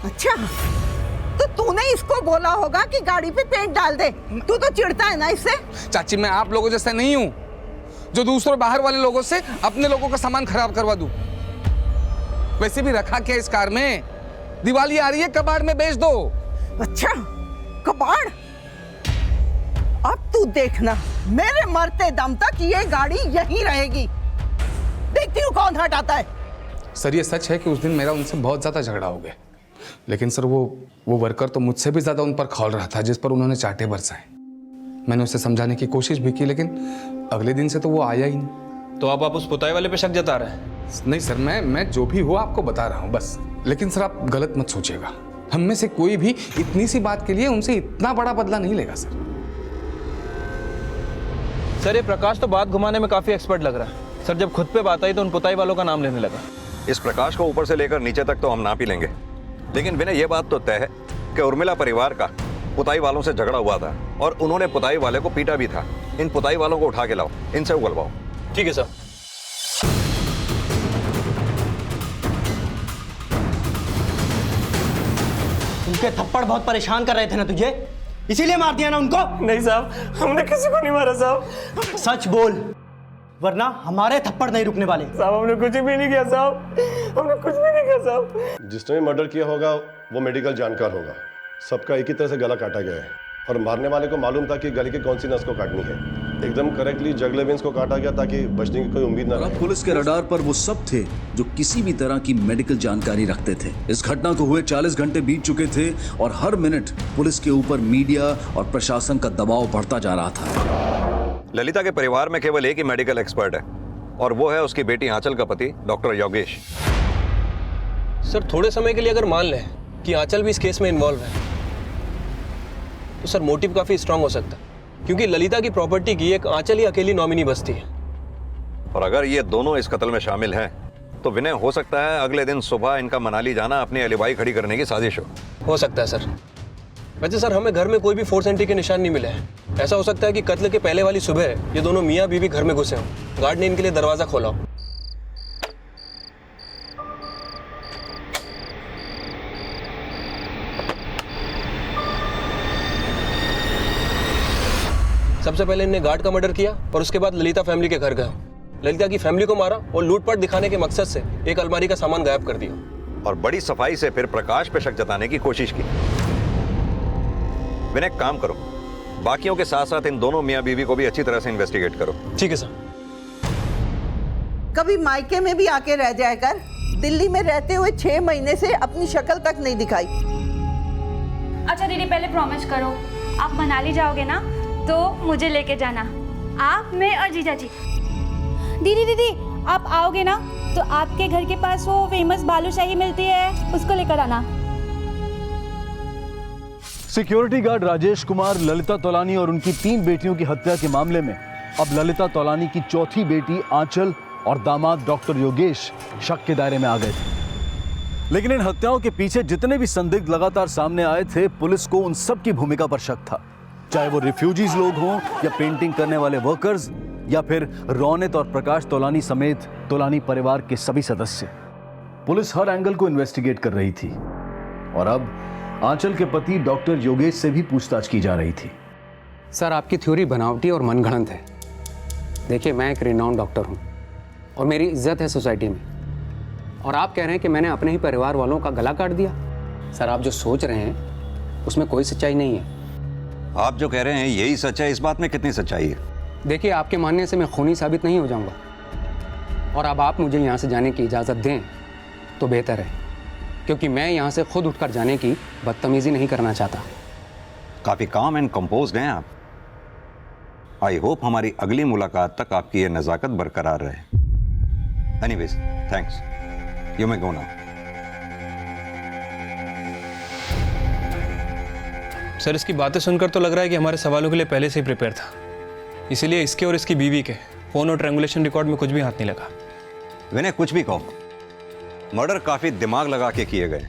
अच्छा, तो तूने इसको बोला होगा कि गाड़ी पे पेंट डाल दे। तू तो चिढ़ता है ना इससे? चाची मैं आप लोगों जैसा नहीं हूँ जो दूसरों बाहर वाले लोगों से अपने लोगों का सामान खराब करवा दूं। वैसे भी रखा क्या इस कार में? दिवाली आ रही है, कबाड़ में बेच दो। अच्छा, कबाड़? अब तू देखना, मेरे मरते दम तक ये गाड़ी यहीं रहेगी। देखती हूँ कौन हटाता है। सर ये सच है कि उस दिन मेरा उनसे बहुत ज्यादा झगड़ा हो गया, लेकिन सर वो वर्कर तो मुझसे भी ज्यादा उन पर खौल रहा था, जिस पर उन्होंने चांटे बरसाए। मैंने उसे समझाने की कोशिश भी की, लेकिन अगले दिन से तो वो आया ही नहीं। तो अब आप उस पुताई वाले पे शक जता रहे हैं? नहीं सर, मैं जो भी हो आपको बता रहा हूँ बस। लेकिन सर आप गलत मत सोचिएगा, हम में से कोई भी इतनी सी बात के लिए उनसे इतना बड़ा बदला नहीं लेगा सर। सर ये प्रकाश तो बात घुमाने में काफ़ी एक्सपर्ट लग रहा है। सर जब खुद पे बात आई तो उन पुताई वालों का नाम लेने लगा। इस प्रकाश को ऊपर से लेकर नीचे तक तो हम नाप ही लेंगे, लेकिन विनय ये बात तो तय है कि उर्मिला परिवार का पुताई वालों से झगड़ा हुआ था और उन्होंने पुताई वाले को पीटा भी था। इन पुताई वालों को उठा के लाओ, इनसे उगलवाओ। ठीक है सर। उनके थप्पड़ बहुत परेशान कर रहे थे ना तुझे, इसीलिए मार दिया ना उनको? नहीं साहब, हमने किसी को नहीं मारा साहब। सच बोल, वरना हमारे थप्पड़ नहीं रुकने वाले। साहब हमने कुछ भी नहीं किया साहब, हमने कुछ भी नहीं किया साहब। जिसने भी मर्डर किया होगा वो मेडिकल जानकार होगा। सबका एक ही तरह से गला काटा गया है और मारने वाले को मालूम था कि गले की कौन सी नस को काटनी है। एकदम करेक्टली जगले वेंस को काटा गया ताकि बचने की कोई उम्मीद न रहे। पुलिस के रडार पर वो सब थे जो किसी भी तरह की मेडिकल जानकारी रखते थे। इस घटना को हुए 40 घंटे बीत चुके थे और हर मिनट पुलिस के ऊपर मीडिया और प्रशासन का दबाव बढ़ता जा रहा था। ललिता के परिवार में केवल एक ही मेडिकल एक्सपर्ट है और वो है उसकी बेटी आंचल का पति डॉक्टर योगेश। सर थोड़े समय के लिए अगर मान लें कि आंचल भी इस केस में इन्वॉल्व है तो सर मोटिव काफी स्ट्रांग हो सकता है, क्योंकि ललिता की प्रॉपर्टी की एक आंचल ही अकेली नॉमिनी बचती है। और अगर ये दोनों इस कत्ल में शामिल हैं तो विनय हो सकता है अगले दिन सुबह इनका मनाली जाना अपनी एलिबाई खड़ी करने की साजिश हो सकता है सर। वैसे सर हमें घर में कोई भी फोर्स एंट्री के निशान नहीं मिले हैं। ऐसा हो सकता है कि कत्ल के पहले वाली सुबह ये दोनों मियाँ बीवी घर में घुसे हों, गार्ड ने इनके लिए दरवाजा खोला हो। सबसे पहले इन्हें गार्ड का मर्डर किया और उसके बाद ललिता फैमिली के घर गए, ललिता की फैमिली को मारा और लूटपाट दिखाने के मकसद से एक अलमारी का सामान गायब कर दिया और बड़ी सफाई से फिर प्रकाश पे शक जताने की कोशिश की। विनय काम करो, बाकियों के साथ साथ इन दोनों मियाँ बीवी को भी अच्छी तरह से इन्वेस्टिगेट करो। ठीक है सर। कभी मायके में भी आके रह जाया कर। दिल्ली में रहते हुए 6 महीने से अपनी शक्ल तक नहीं दिखाई। अच्छा दीदी पहले प्रॉमिस करो, आप मनाली जाओगे ना तो मुझे लेके जाना, आप, मैं और जीजा जी। दीदी दीदी आप आओगे ना तो आपके घर के पास वो फेमस बालूशाही मिलती है, उसको लेकर आना। सिक्योरिटी गार्ड राजेश कुमार ललिता तोलानी और उनकी 3 बेटियों की हत्या के मामले में अब ललिता तोलानी की चौथी बेटी आंचल और दामाद डॉक्टर योगेश शक के दायरे में आ गए थे। लेकिन इन हत्याओं के पीछे जितने भी संदिग्ध लगातार सामने आए थे, पुलिस को उन सब की भूमिका पर शक था, चाहे वो रिफ्यूजीज लोग हों या पेंटिंग करने वाले वर्कर्स या फिर रौनक और प्रकाश तोलानी समेत तोलानी परिवार के सभी सदस्य। पुलिस हर एंगल को इन्वेस्टिगेट कर रही थी और अब आंचल के पति डॉक्टर योगेश से भी पूछताछ की जा रही थी। सर आपकी थ्योरी बनावटी और मनगढ़ंत है। देखिए मैं एक रिनाउंड डॉक्टर हूँ और मेरी इज्जत है सोसाइटी में, और आप कह रहे हैं कि मैंने अपने ही परिवार वालों का गला काट दिया। सर आप जो सोच रहे हैं उसमें कोई सच्चाई नहीं है। आप जो कह रहे हैं यही सच है, इस बात में कितनी सच्चाई है? देखिए आपके मानने से मैं खूनी साबित नहीं हो जाऊंगा, और अब आप मुझे यहाँ से जाने की इजाज़त दें तो बेहतर है, क्योंकि मैं यहाँ से खुद उठकर जाने की बदतमीजी नहीं करना चाहता। काफ़ी काम एंड कंपोज्ड हैं आप। आई होप हमारी अगली मुलाकात तक आपकी ये नज़ाकत बरकरार रहे। Anyways thanks, you may go now. Sir इसकी बातें सुनकर तो लग रहा है कि हमारे सवालों के लिए पहले से ही प्रिपेयर था, इसीलिए इसके और इसकी बीवी के फोन और ट्रायंगुलेशन रिकॉर्ड में कुछ भी हाथ नहीं लगा। विनय कुछ भी कहो, मर्डर काफी दिमाग लगा के किए गए।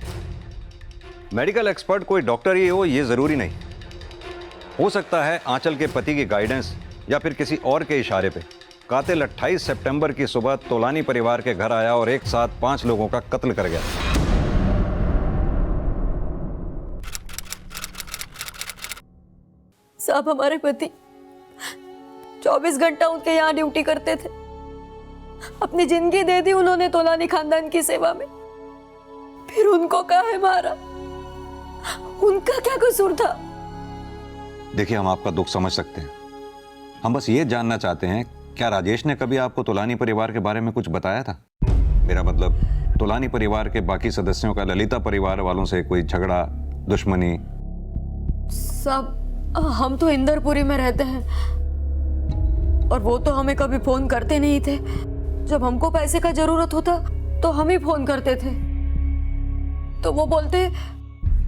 मेडिकल एक्सपर्ट कोई डॉक्टर ही हो ये जरूरी नहीं, हो सकता है आंचल के पति की गाइडेंस या फिर किसी और के इशारे पे कातिल 28 सितंबर की सुबह तोलानी परिवार के घर आया और एक साथ 5 लोगों का कत्ल कर गया। साहब हमारे पति 24 घंटा उनके यहाँ ड्यूटी करते थे, अपनी जिंदगी दे दी उन्होंने तोलानी खानदान की सेवा में, फिर उनको काहे मारा? उनका क्या कसूर था? देखिए हम आपका दुख समझ सकते हैं, हम बस ये जानना चाहते हैं क्या राजेश ने कभी आपको तोलानी परिवार के बारे में कुछ बताया था? मेरा मतलब तोलानी परिवार के बाकी सदस्यों का ललिता परिवार वालों से कोई झगड़ा, दुश्मनी? सब हम तो इंदरपुरी में रहते हैं और वो तो हमें कभी फोन करते नहीं थे। जब हमको पैसे का जरूरत होता तो हम ही फोन करते थे, तो वो बोलते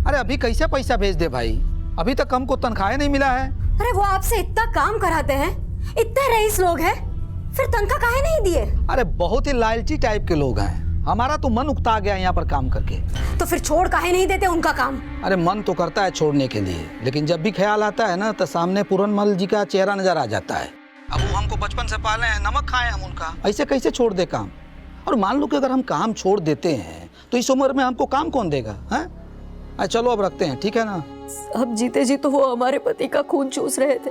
अरे अभी कैसे पैसा भेज दे भाई, अभी तक हमको तनख्वाह नहीं मिला है। अरे वो आपसे इतना काम कराते हैं, इतने रईस लोग हैं, फिर तनख्वाह काहे नहीं दिए? अरे बहुत ही लालची टाइप के लोग हैं, हमारा तो मन उकता गया यहाँ पर काम करके। तो फिर छोड़ काहे नहीं देते उनका काम? अरे मन तो करता है छोड़ने के लिए, लेकिन जब भी ख्याल आता है ना तो सामने पूरनमल जी का चेहरा नजर आ जाता है। अब वो हमको बचपन से पाले हैं, नमक खाए हम उनका, ऐसे कैसे छोड़ दे काम? और मान लो कि अगर हम काम छोड़ देते हैं तो इस उम्र में हमको काम कौन देगा? हैं? चलो अब रखते हैं, ठीक है ना? अब जीते जी तो वो हमारे पति का खून चूस रहे थे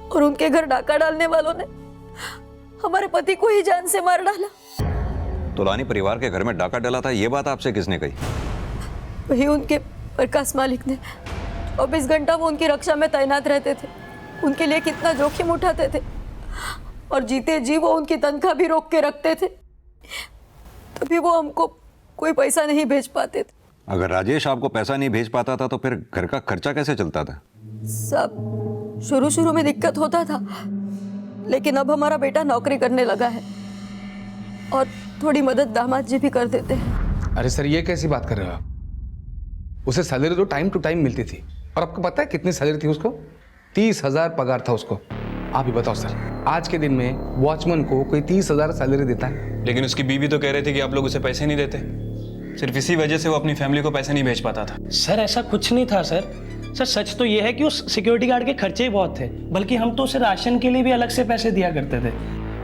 और उनके घर डाका डालने वालों ने हमारे पति को ही जान से मार डाला। तोलानी परिवार के घर में डाका डाला था, ये बात आपसे किसने कही? वही उनके प्रकाश मालिक ने। 24 घंटा वो उनकी रक्षा में तैनात रहते थे, उनके लिए कितना जोखिम उठाते थे, और जीते जी वो उनकी तनख्वाह भी रोक के रखते थे, तभी वो हमको कोई पैसा नहीं भेज पाते थे। अगर राजेश आपको पैसा नहीं भेज पाता था तो फिर घर का खर्चा कैसे चलता था? सब शुरू में दिक्कत होता था, लेकिन अब हमारा बेटा नौकरी करने लगा है और थोड़ी मदद दामाद जी भी कर देते हैं। अरे सर, ये कैसी बात कर रहे हो आप? उसे सैलरी तो टाइम टू टाइम मिलती थी, और आपको पता है कितनी सैलरी थी उसको? 30,000 पगार था उसको। आप ही बताओ सर, आज के दिन में वॉचमैन को कोई 30,000 सैलरी देता है? लेकिन उसकी बीवी तो कह रही थी कि आप लोग उसे पैसे नहीं देते, सिर्फ इसी वजह से वो अपनी फैमिली को पैसे नहीं भेज पाता था। सर ऐसा कुछ नहीं था सर। सच तो ये है कि उस सिक्योरिटी गार्ड के खर्चे ही बहुत थे, बल्कि हम तो उसे राशन के लिए भी अलग से पैसे दिया करते थे।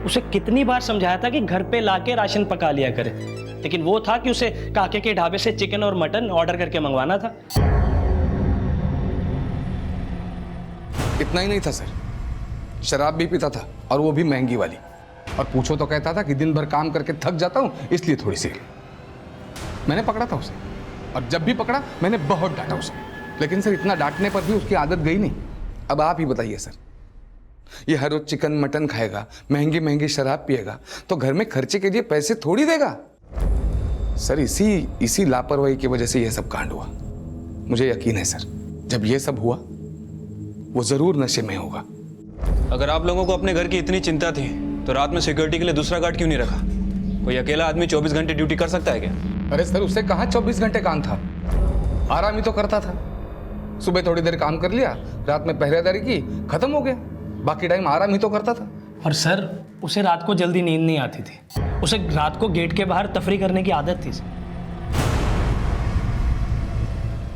उसे कितनी बार समझाया था कि घर पे लाके राशन पका लिया करे, लेकिन वो था कि उसे काके के ढाबे से चिकन और मटन ऑर्डर करके मंगवाना था। इतना ही नहीं था सर, शराब भी पीता था, और वो भी महंगी वाली। और पूछो तो कहता था कि दिन भर काम करके थक जाता हूँ, इसलिए थोड़ी सी। मैंने पकड़ा था उसे, और जब भी पकड़ा मैंने बहुत डांटा उसे, लेकिन सर इतना डांटने पर भी उसकी आदत गई नहीं। अब आप ही बताइए सर, ये हर रोज चिकन मटन खाएगा, महंगी महंगी शराब पिएगा, तो घर में खर्चे के लिए पैसे थोड़ी देगा? सर इसी लापरवाही की वजह से यह सब कांड हुआ। मुझे यकीन है सर, जब ये सब हुआ वो जरूर नशे में होगा। अगर आप लोगों को अपने घर की इतनी चिंता थी तो रात में सिक्योरिटी के लिए दूसरा गार्ड क्यों नहीं रखा? कोई अकेला आदमी 24 घंटे ड्यूटी कर सकता है क्या? अरे सर, उसे कहाँ 24 घंटे काम था, आराम ही तो करता था। सुबह थोड़ी देर काम कर लिया, रात में पहरेदारी की, खत्म हो गया, बाकी टाइम आराम ही तो करता था। और सर उसे रात को जल्दी नींद नहीं आती थी, उसे रात को गेट के बाहर तफरी करने की आदत थी।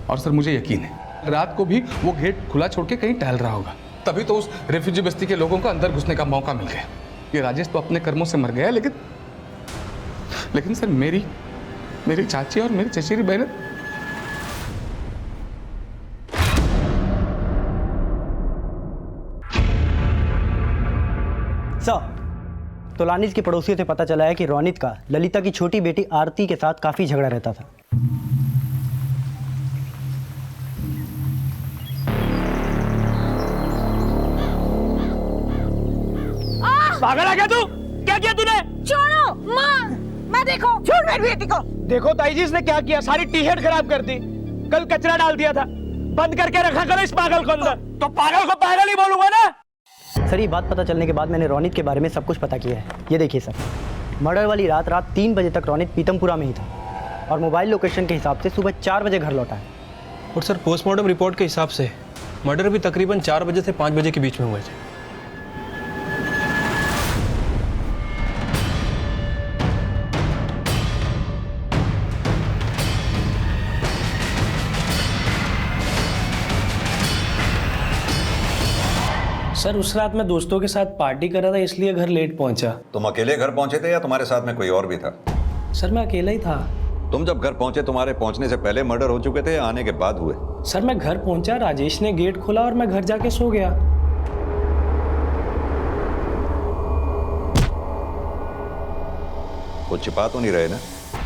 और सर मुझे यकीन है रात को भी वो गेट खुला छोड़ के कहीं टहल रहा होगा, तभी तो उस रेफ्यूजी बस्ती के लोगों को अंदर घुसने का मौका मिल गया। ये राजेश तो अपने कर्मों से मर गया, लेकिन सर मेरी चाची और मेरी चचेरी बहन। तोलानी की पड़ोसियों से पता चला है कि रोनित का ललिता की छोटी बेटी आरती के साथ काफी झगड़ा रहता था। पागल है क्या तू? क्या किया तूने? छोड़ो माँ, मैं देखो। छोड़ मेरी बेटी को। देखो ताई जी इसने क्या किया, सारी टी शर्ट खराब कर दी, कल कचरा डाल दिया था, बंद करके रखा करो इस पागल को अंदर। तो पागल को पागल ही बोलूंगा ना। सर ये बात पता चलने के बाद मैंने रोनित के बारे में सब कुछ पता किया है। ये देखिए सर, मर्डर वाली रात 3 बजे तक रोनित पीतमपुरा में ही था, और मोबाइल लोकेशन के हिसाब से सुबह 4 बजे घर लौटा है। और सर पोस्टमार्टम रिपोर्ट के हिसाब से मर्डर भी तकरीबन 4 बजे से 5 बजे के बीच में हुए थे। सर उस रात मैं दोस्तों के साथ पार्टी कर रहा था, इसलिए घर लेट पहुंचा। तुम अकेले घर पहुंचे थे या तुम्हारे साथ में कोई और भी था? सर मैं अकेला ही था। तुम जब घर पहुंचे तुम्हारे पहुंचने से पहले मर्डर हो चुके थे या आने के बाद हुए? सर मैं घर पहुंचा, राजेश ने गेट खोला और मैं घर जाके सो गया। कुछ छिपा तो नहीं रहे ना?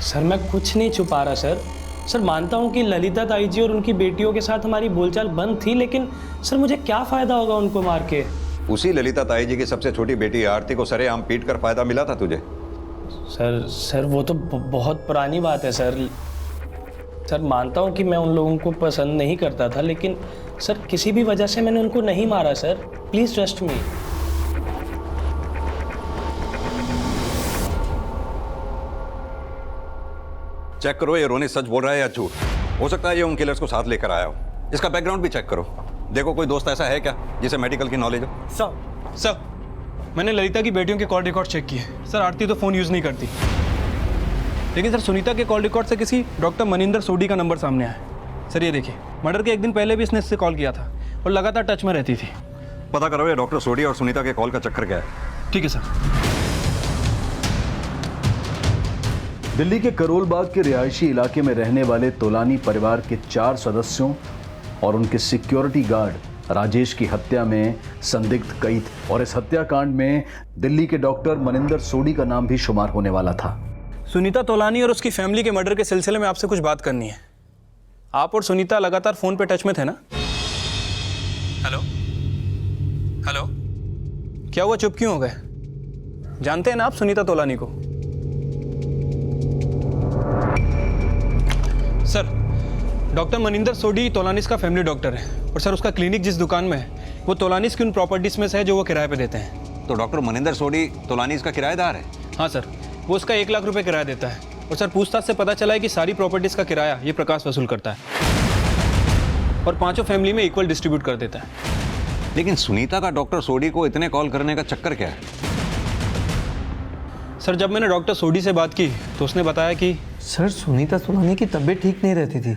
सर मैं कुछ नहीं छुपा रहा सर। सर मानता हूँ कि ललिता ताई जी और उनकी बेटियों के साथ हमारी बोलचाल बंद थी, लेकिन सर मुझे क्या फायदा होगा उनको मार के? उसी ललिता ताई जी की सबसे छोटी बेटी आरती को सरेआम पीट कर फायदा मिला था तुझे? सर वो तो बहुत पुरानी बात है सर। सर मानता हूँ कि मैं उन लोगों को पसंद नहीं करता था, लेकिन सर किसी भी वजह से मैंने उनको नहीं मारा sir. Please trust me. Check करो ये रोनी सच बोल रहा है या झूठ। हो सकता है ये उन किलर्स को साथ लेकर आया हो। इसका बैकग्राउंड भी चेक करो, देखो कोई दोस्त ऐसा है क्या जिसे मेडिकल की नॉलेज हो। सर मैंने ललिता की बेटियों के कॉल रिकॉर्ड चेक किए सर। आरती तो फ़ोन यूज़ नहीं करती, लेकिन सर सुनीता के कॉल रिकॉर्ड से किसी डॉक्टर मनिंदर सोडी का नंबर सामने आया। सर ये देखिए, मर्डर के एक दिन पहले भी इसने इससे कॉल किया था और लगातार टच में रहती थी। पता करो ये डॉक्टर सोडी और सुनीता के कॉल का चक्कर क्या है। ठीक है सर। दिल्ली के करोल बाग के रिहायशी इलाके में रहने वाले तोलानी परिवार के 4 सदस्यों और उनके सिक्योरिटी गार्ड राजेश की हत्या में संदिग्ध कई थे और इस हत्याकांड में दिल्ली के डॉक्टर मनिंदर सोडी का नाम भी शुमार होने वाला था। सुनीता तोलानी और उसकी फैमिली के मर्डर के सिलसिले में आपसे कुछ बात करनी है। आप और सुनीता लगातार फ़ोन पे टच में थे ना? हेलो हेलो, क्या हुआ, चुप क्यों हो गए? जानते हैं ना आप सुनीता तोलानी को? सर, डॉक्टर मनिंदर सोडी तोलानीस का फैमिली डॉक्टर है और सर उसका क्लिनिक जिस दुकान में है वो तोलानीस की उन प्रॉपर्टीज में से है जो वो किराए पे देते हैं। तो डॉक्टर मनिंदर सोडी तोलानीस का किराएदार है? हाँ सर, वो उसका 1 लाख रुपए किराया देता है और सर पूछताछ से पता चला है कि सारी प्रॉपर्टीज का किराया ये प्रकाश वसूल करता है और 5 फैमिली में इक्वल डिस्ट्रीब्यूट कर देता है। लेकिन सुनीता का डॉक्टर सोडी को इतने कॉल करने का चक्कर क्या है? सर जब मैंने डॉक्टर सोडी से बात की तो उसने बताया कि सर सुनीता तोलानी की तबीयत ठीक नहीं रहती थी,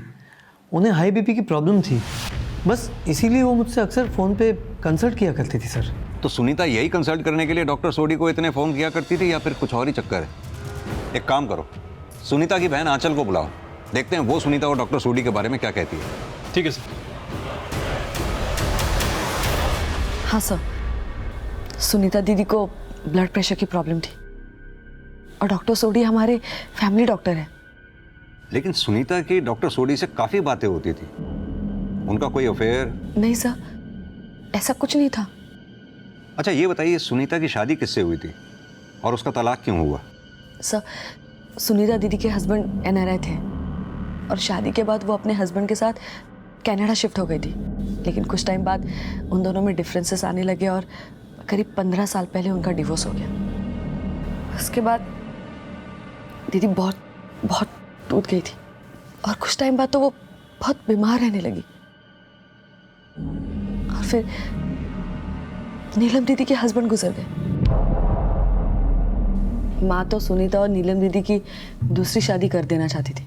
उन्हें हाई बीपी की प्रॉब्लम थी, बस इसीलिए वो मुझसे अक्सर फ़ोन पे कंसल्ट किया करती थी। सर तो सुनीता यही कंसल्ट करने के लिए डॉक्टर सोडी को इतने फ़ोन किया करती थी या फिर कुछ और ही चक्कर है? एक काम करो, सुनीता की बहन आंचल को बुलाओ, देखते हैं वो सुनीता और डॉक्टर सोडी के बारे में क्या कहती है। ठीक है सर। हाँ सर, सुनीता दीदी को ब्लड प्रेशर की प्रॉब्लम थी और डॉक्टर सोडी हमारे फैमिली डॉक्टर है। लेकिन सुनीता की डॉक्टर सोडी से काफ़ी बातें होती थी, उनका कोई अफेयर? नहीं सर, ऐसा कुछ नहीं था। अच्छा ये बताइए, सुनीता की शादी किससे हुई थी और उसका तलाक क्यों हुआ? सर सुनीता दीदी के हस्बैंड NRI थे और शादी के बाद वो अपने हस्बैंड के साथ कनाडा शिफ्ट हो गई थी, लेकिन कुछ टाइम बाद उन दोनों में डिफरेंसेस आने लगे और करीब 15 साल पहले उनका डिवोर्स हो गया। उसके बाद दीदी बहुत टूट गई थी और कुछ टाइम बाद तो वो बहुत बीमार रहने लगी और फिर नीलम दीदी के हस्बैंड गुजर गए। माँ तो सुनीता और नीलम दीदी की दूसरी शादी कर देना चाहती थी,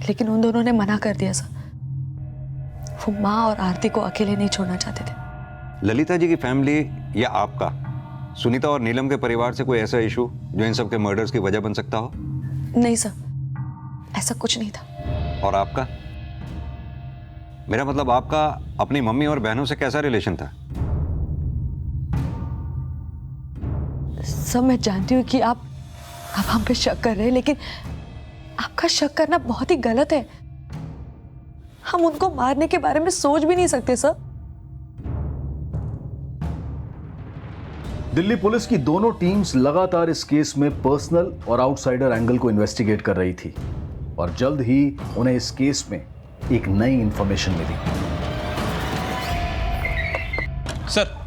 लेकिन उन दोनों ने मना कर दिया सर। वो माँ और आरती को अकेले नहीं छोड़ना चाहते थे। ललिता जी की फैमिली या आपका सुनीता और नीलम के परिवार से कोई ऐसा इशू जो इन सब के मर्डर्स की वजह बन सकता हो? नहीं सर, ऐसा कुछ नहीं था। और आपका? मेरा मतलब आपका अपनी मम्मी और बहनों से कैसा रिलेशन था? सब मैं जानती हूँ कि आप हम पे शक कर रहे हैं, लेकिन आपका शक करना बहुत ही गलत है। हम उनको मारने के बारे में सोच भी नहीं सकते सर। दिल्ली पुलिस की दोनों टीम्स लगातार इस केस में पर्सनल और आउटसाइडर एंगल को इन्वेस्टिगेट कर रही थी और जल्द ही उन्हें इस केस में एक नई इंफॉर्मेशन मिली। सर,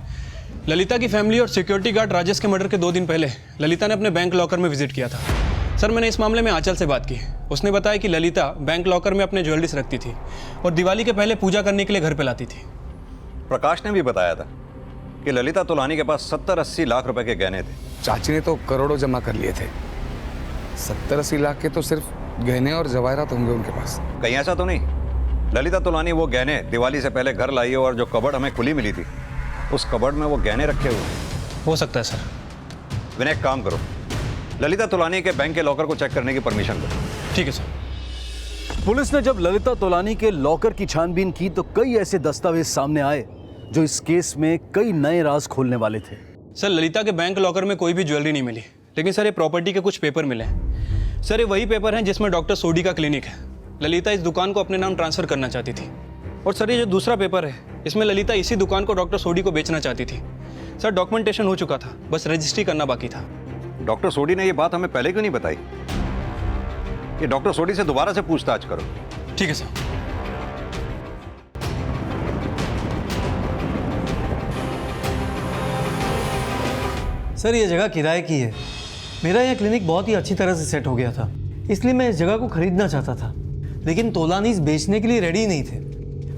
ललिता की फैमिली और सिक्योरिटी गार्ड राजेश के मर्डर के 2 दिन पहले ललिता ने अपने बैंक लॉकर में विजिट किया था। सर मैंने इस मामले में आंचल से बात की, उसने बताया कि ललिता बैंक लॉकर में अपने ज्वेलरीज रखती थी और दिवाली के पहले पूजा करने के लिए घर पे लाती थी। प्रकाश ने भी बताया था कि ललिता तोलानी के पास 70-80 लाख रुपए के गहने थे। चाची ने तो करोड़ों जमा कर लिए थे, 70-80 लाख के तो सिर्फ गहने और जवाहरात होंगे उनके पास। कहीं ऐसा तो नहीं ललिता तोलानी वो गहने दिवाली से पहले घर लाई हो और जो कबर्ड हमें खुली मिली थी उस कबर्ड में वो गहने रखे हुए? हो सकता है सर। विनय एक काम करो, ललिता तोलानी के बैंक के लॉकर को चेक करने की परमिशन दो। ठीक है सर। पुलिस ने जब ललिता तोलानी के लॉकर की छानबीन की तो कई ऐसे दस्तावेज सामने आए जो इस केस में कई नए राज खोलने वाले थे। सर ललिता के बैंक लॉकर में कोई भी ज्वेलरी नहीं मिली, लेकिन सर ये प्रॉपर्टी के कुछ पेपर मिले हैं। सर ये वही पेपर हैं जिसमें डॉक्टर सोडी का क्लिनिक है। ललिता इस दुकान को अपने नाम ट्रांसफर करना चाहती थी और सर ये जो दूसरा पेपर है इसमें ललिता इसी दुकान को डॉक्टर सोडी को बेचना चाहती थी। सर डॉक्यूमेंटेशन हो चुका था, बस रजिस्ट्री करना बाकी था। डॉक्टर सोडी ने ये बात हमें पहले क्यों नहीं बताई? ये डॉक्टर सोडी से दोबारा से पूछताछ करो। ठीक है सर। सर ये जगह किराए की है, मेरा यहाँ क्लिनिक बहुत ही अच्छी तरह से सेट हो गया था, इसलिए मैं इस जगह को खरीदना चाहता था, लेकिन तोलानीस बेचने के लिए रेडी नहीं थे।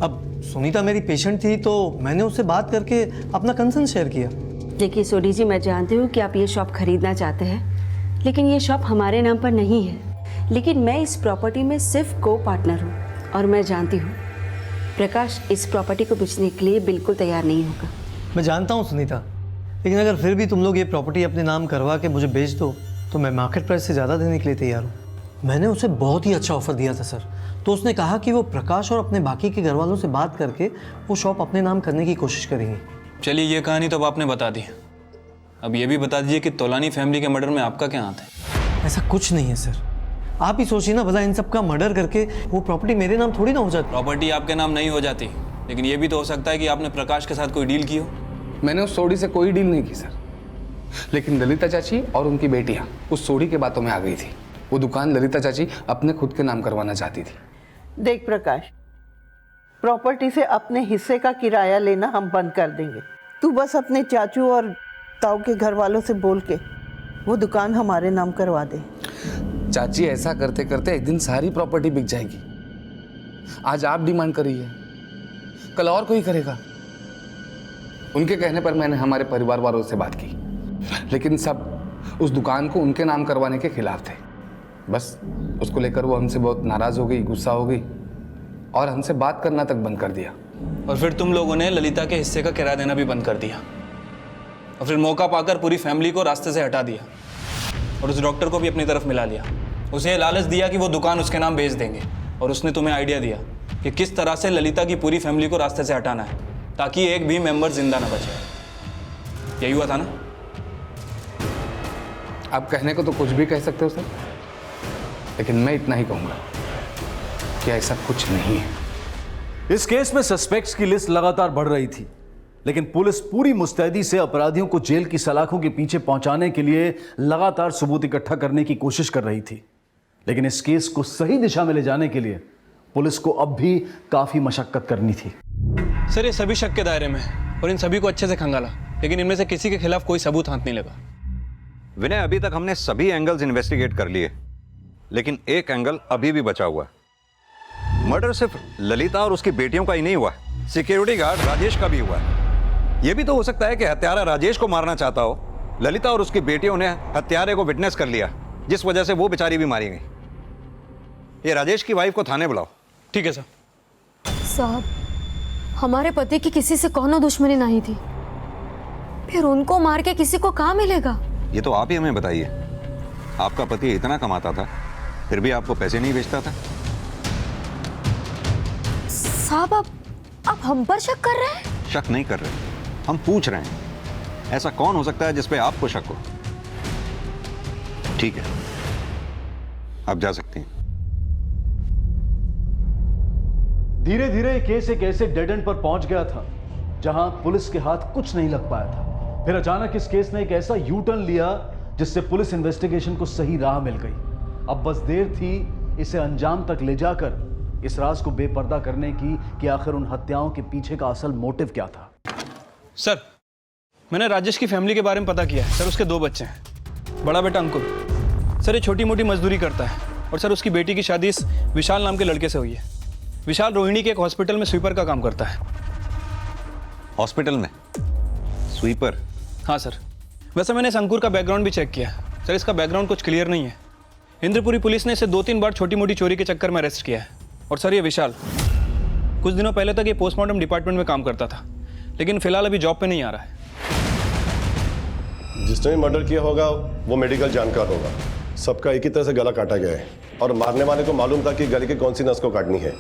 अब सुनीता मेरी पेशेंट थी तो मैंने उससे बात करके अपना कंसर्न शेयर किया। देखिए सोडी जी, मैं जानती हूँ कि आप ये शॉप खरीदना चाहते हैं, लेकिन ये शॉप हमारे नाम पर नहीं है। लेकिन मैं इस प्रॉपर्टी में सिर्फ को पार्टनर हूँ और मैं जानती हूँ प्रकाश इस प्रॉपर्टी को बेचने के लिए बिल्कुल तैयार नहीं होगा। मैं जानता हूँ सुनीता, लेकिन अगर फिर भी तुम लोग ये प्रॉपर्टी अपने नाम करवा के मुझे बेच दो तो मैं मार्केट प्राइस से ज़्यादा देने के लिए तैयार हूँ। मैंने उसे बहुत ही अच्छा ऑफर दिया था सर, तो उसने कहा कि वो प्रकाश और अपने बाकी के घर वालों से बात करके वो शॉप अपने नाम करने की कोशिश करेंगे। चलिए ये कहानी तो अब आपने बता दी, अब ये भी बता दीजिए कि तोलानी फैमिली के मर्डर में आपका क्या हाथ है? ऐसा कुछ नहीं है सर, आप ही सोचिए ना, भला इन सब का मर्डर करके वो प्रॉपर्टी मेरे नाम थोड़ी ना हो जाती। प्रॉपर्टी आपके नाम नहीं हो जाती, लेकिन ये भी तो हो सकता है कि आपने प्रकाश के साथ कोई डील की हो। मैंने उस सोडी से कोई डील नहीं की सर, लेकिन ललिता चाची और उनकी बेटियां उस सोडी के बातों में आ गई थी। वो दुकान ललिता चाची अपने खुद के नाम करवाना चाहती थी। देख प्रकाश, प्रॉपर्टी से अपने हिस्से का किराया लेना हम बंद कर देंगे। तू बस अपने चाचू और ताऊ के घर वालों से बोल के वो दुकान हमारे नाम करवा दे। चाची ऐसा करते करते एक दिन सारी प्रॉपर्टी बिक जाएगी। आज आप डिमांड करिए, कल और कोई करेगा। उनके कहने पर मैंने हमारे परिवार वालों से बात की, लेकिन सब उस दुकान को उनके नाम करवाने के खिलाफ थे। बस उसको लेकर वो हमसे बहुत नाराज हो गई, गुस्सा हो गई और हमसे बात करना तक बंद कर दिया। और फिर तुम लोगों ने ललिता के हिस्से का किराया देना भी बंद कर दिया, और फिर मौका पाकर पूरी फैमिली को रास्ते से हटा दिया और उस डॉक्टर को भी अपनी तरफ मिला लिया। उसे लालच दिया कि वो दुकान उसके नाम बेच देंगे, और उसने तुम्हें आइडिया दिया कि किस तरह से ललिता की पूरी फैमिली को रास्ते से हटाना है ताकि एक भी मेंबर जिंदा ना बचे। यही हुआ था ना? आप कहने को तो कुछ भी कह सकते हो सर, लेकिन मैं इतना ही कहूंगा कि ऐसा कुछ नहीं है। इस केस में सस्पेक्ट्स की लिस्ट लगातार बढ़ रही थी, लेकिन पुलिस पूरी मुस्तैदी से अपराधियों को जेल की सलाखों के पीछे पहुंचाने के लिए लगातार सबूत इकट्ठा करने की कोशिश कर रही थी। लेकिन इस केस को सही दिशा में ले जाने के लिए पुलिस को अब भी काफी मशक्कत करनी थी। सर ये सभी शक के दायरे में और इन सभी को अच्छे से खंगाला, लेकिन इनमें से किसी के खिलाफ कोई सबूत हाथ नहीं लगा। विनय, अभी तक हमने सभी एंगल्स इन्वेस्टिगेट कर लिए, लेकिन एक एंगल अभी भी बचा हुआ है। मर्डर सिर्फ ललिता और उसकी बेटियों का ही नहीं हुआ, सिक्योरिटी गार्ड राजेश का भी हुआ है। यह भी तो हो सकता है कि हत्यारा राजेश को मारना चाहता हो। ललिता और उसकी बेटियों ने हत्यारे को विटनेस कर लिया, जिस वजह से वो बेचारी भी मारी गई। ये राजेश की वाइफ को थाने बुलाओ। ठीक है सर। साहब, हमारे पति की किसी से कोनो दुश्मनी नहीं थी, फिर उनको मार के किसी को कहाँ मिलेगा? ये तो आप ही हमें बताइए। आपका पति इतना कमाता था, फिर भी आपको पैसे नहीं बेचता था? साहब, आप हम पर शक कर रहे हैं? शक नहीं कर रहे, हम पूछ रहे हैं ऐसा कौन हो सकता है जिस पे आपको शक हो। ठीक है, आप जा सकते हैं। धीरे धीरे केस एक ऐसे डेड एंड पर पहुंच गया था जहां पुलिस के हाथ कुछ नहीं लग पाया था। फिर अचानक इस केस ने एक ऐसा यू टर्न लिया जिससे पुलिस इन्वेस्टिगेशन को सही राह मिल गई। अब बस देर थी इसे अंजाम तक ले जाकर इस राज को बेपर्दा करने की कि आखिर उन हत्याओं के पीछे का असल मोटिव क्या था। सर, मैंने राजेश की फैमिली के बारे में पता किया है। सर, उसके 2 बच्चे हैं। बड़ा बेटा अंकुर, सर ये छोटी मोटी मजदूरी करता है, और सर उसकी बेटी की शादी इस विशाल नाम के लड़के से हुई है। विशाल रोहिणी के एक हॉस्पिटल में स्वीपर का काम करता है। हॉस्पिटल में स्वीपर? हाँ सर। वैसे मैंने इस अंकुर का बैकग्राउंड भी चेक किया। सर इसका बैकग्राउंड कुछ क्लियर नहीं है। इंद्रपुरी पुलिस ने इसे 2-3 बार छोटी मोटी चोरी के चक्कर में अरेस्ट किया है। और सर ये विशाल कुछ दिनों पहले तक ये पोस्टमार्टम डिपार्टमेंट में काम करता था, लेकिन फिलहाल अभी जॉब पे नहीं आ रहा है। जिसने भी मर्डर किया होगा वो मेडिकल जानकार होगा। सबका एक ही तरह से गला काटा गया है, और मारने वाले को मालूम था कि गले की कौन सी नस को काटनी है।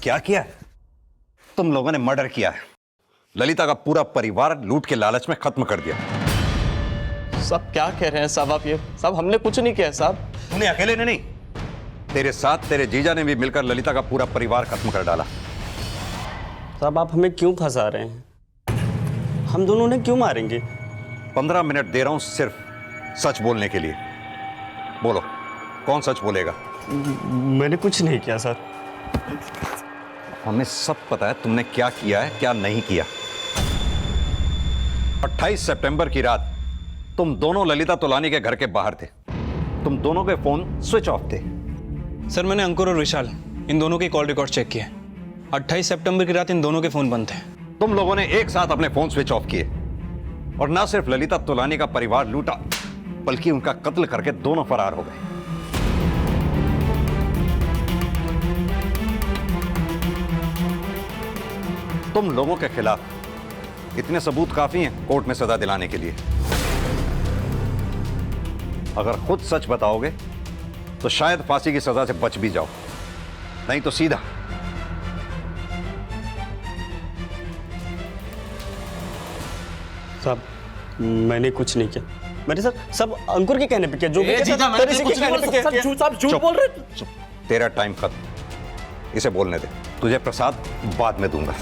क्या किया है? तुम लोगों ने मर्डर किया है। ललिता का पूरा परिवार लूट के लालच में खत्म कर दिया। सब क्या कह रहे हैं साहब आप? ये साहब हमने कुछ नहीं किया साहब। तूने अकेले ने नहीं, तेरे साथ तेरे जीजा ने भी मिलकर ललिता का पूरा परिवार खत्म कर डाला। साहब आप हमें क्यों फंसा रहे हैं? हम दोनों ने क्यों मारेंगे? 15 मिनट दे रहा हूं सिर्फ सच बोलने के लिए। बोलो, कौन सच बोलेगा? मैंने कुछ नहीं किया सर। हमें सब पता है तुमने क्या किया है क्या नहीं किया। 28 सितंबर की रात तुम दोनों ललिता तोलानी के घर के बाहर थे। तुम दोनों के फोन स्विच ऑफ थे। सर मैंने अंकुर और विशाल इन दोनों के कॉल रिकॉर्ड चेक किए। 28 सितंबर की रात इन दोनों के फोन बंद थे। तुम लोगों ने एक साथ अपने फोन स्विच ऑफ किए और ना सिर्फ ललिता तोलानी का परिवार लूटा बल्कि उनका कत्ल करके दोनों फरार हो गए। तुम लोगों के खिलाफ इतने सबूत काफी हैं कोर्ट में सजा दिलाने के लिए। अगर खुद सच बताओगे तो शायद फांसी की सजा से बच भी जाओ, नहीं तो सीधा। साहब मैंने कुछ नहीं किया। मैंने सर सब अंकुर के कहने पे किया। जो भी झूठ बोल रहे। तेरा टाइम खत्म। इसे बोलने दे। तुझे प्रसाद बाद में दूंगा।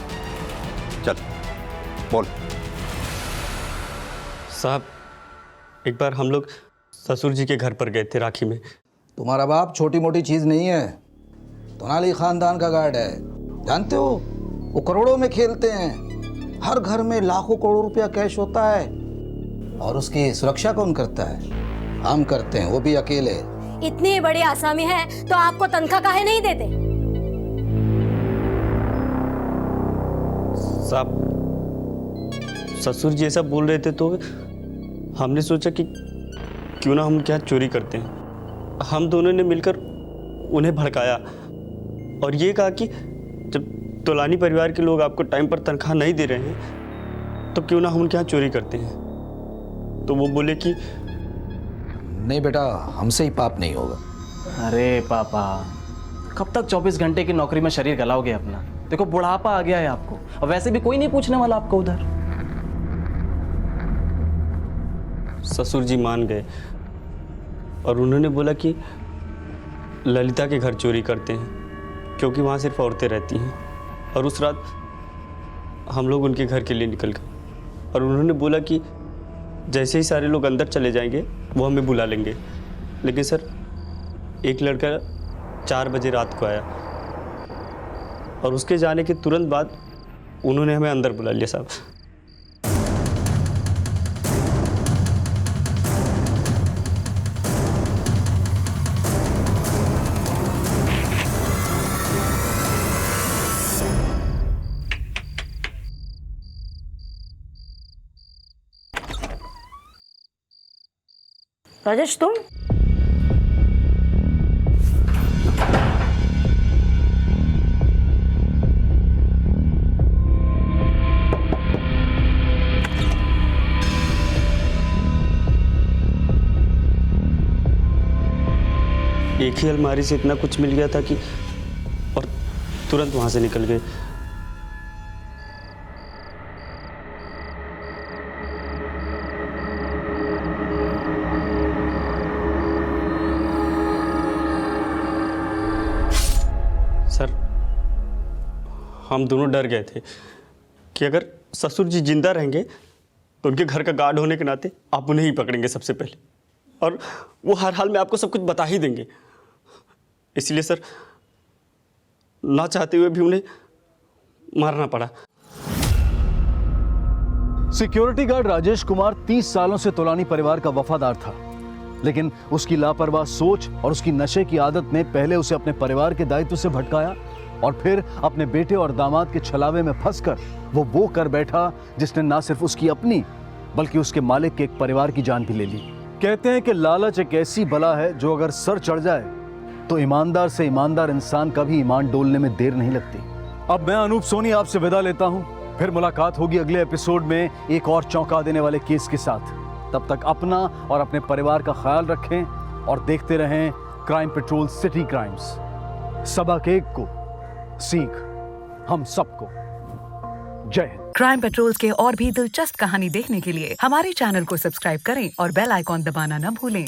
चल बोल। साहब एक बार हम लोग ससुर जी के घर पर गए थे राखी में। तुम्हारा बाप छोटी मोटी चीज नहीं है, तोनाली खानदान का गार्ड है। जानते हो वो करोड़ों में खेलते हैं। हर घर में लाखों करोड़ रुपया कैश होता है और उसकी सुरक्षा कौन करता है? हम करते हैं, वो भी अकेले। इतनी बड़ी आसामी है तो आपको तनख्वाह काहे नहीं देते? साहब ससुर जी ऐसा बोल रहे थे तो हमने सोचा कि क्यों ना हम क्या चोरी करते हैं। हम दोनों ने मिलकर उन्हें भड़काया और ये कहा कि जब तोलानी परिवार के लोग आपको टाइम पर तनख्वाह नहीं दे रहे हैं तो क्यों ना हम उनके यहाँ चोरी करते हैं। तो वो बोले कि नहीं बेटा, हमसे ही पाप नहीं होगा। अरे पापा, कब तक 24 घंटे की नौकरी में शरीर गलाओगे अपना? देखो बुढ़ापा आ गया है आपको, और वैसे भी कोई नहीं पूछने वाला आपको उधर। ससुर जी मान गए और उन्होंने बोला कि ललिता के घर चोरी करते हैं क्योंकि वहाँ सिर्फ औरतें रहती हैं। और उस रात हम लोग उनके घर के लिए निकल गए और उन्होंने बोला कि जैसे ही सारे लोग अंदर चले जाएंगे वो हमें बुला लेंगे। लेकिन सर एक लड़का 4 बजे रात को आया और उसके जाने के तुरंत बाद उन्होंने हमें अंदर बुला लिया साहब। राजेश तुम? एक ही अलमारी से इतना कुछ मिल गया था कि और तुरंत वहां से निकल गए। सर हम दोनों डर गए थे कि अगर ससुर जी जिंदा रहेंगे तो उनके घर का गार्ड होने के नाते आप उन्हें ही पकड़ेंगे सबसे पहले और वो हर हाल में आपको सब कुछ बता ही देंगे। इसलिए सर ना चाहते हुए भी उन्हें मारना पड़ा। सिक्योरिटी गार्ड राजेश कुमार 30 सालों से तोलानी परिवार का वफादार था, लेकिन उसकी लापरवाह सोच और उसकी नशे की आदत ने पहले उसे अपने परिवार के दायित्व से भटकाया और फिर अपने बेटे और दामाद के छलावे में फंसकर वो कर बैठा जिसने ना सिर्फ उसकी अपनी बल्कि उसके मालिक के एक परिवार की जान भी ले ली। कहते हैं कि लालच एक ऐसी बला है जो अगर सर चढ़ जाए तो ईमानदार से ईमानदार इंसान का भी ईमान डोलने में देर नहीं लगती। अब मैं अनूप सोनी आपसे विदा लेता हूं, फिर मुलाकात होगी अगले एपिसोड में एक और चौंका देने वाले केस के साथ। तब तक अपना और अपने परिवार का ख्याल रखें और देखते रहें क्राइम पेट्रोल सिटी क्राइम्स। सबक एक को सीख हम सबको। जय हिंद। क्राइम पेट्रोल के और भी दिलचस्प कहानी देखने के लिए हमारे चैनल को सब्सक्राइब करें और बेल आइकॉन दबाना न भूलें।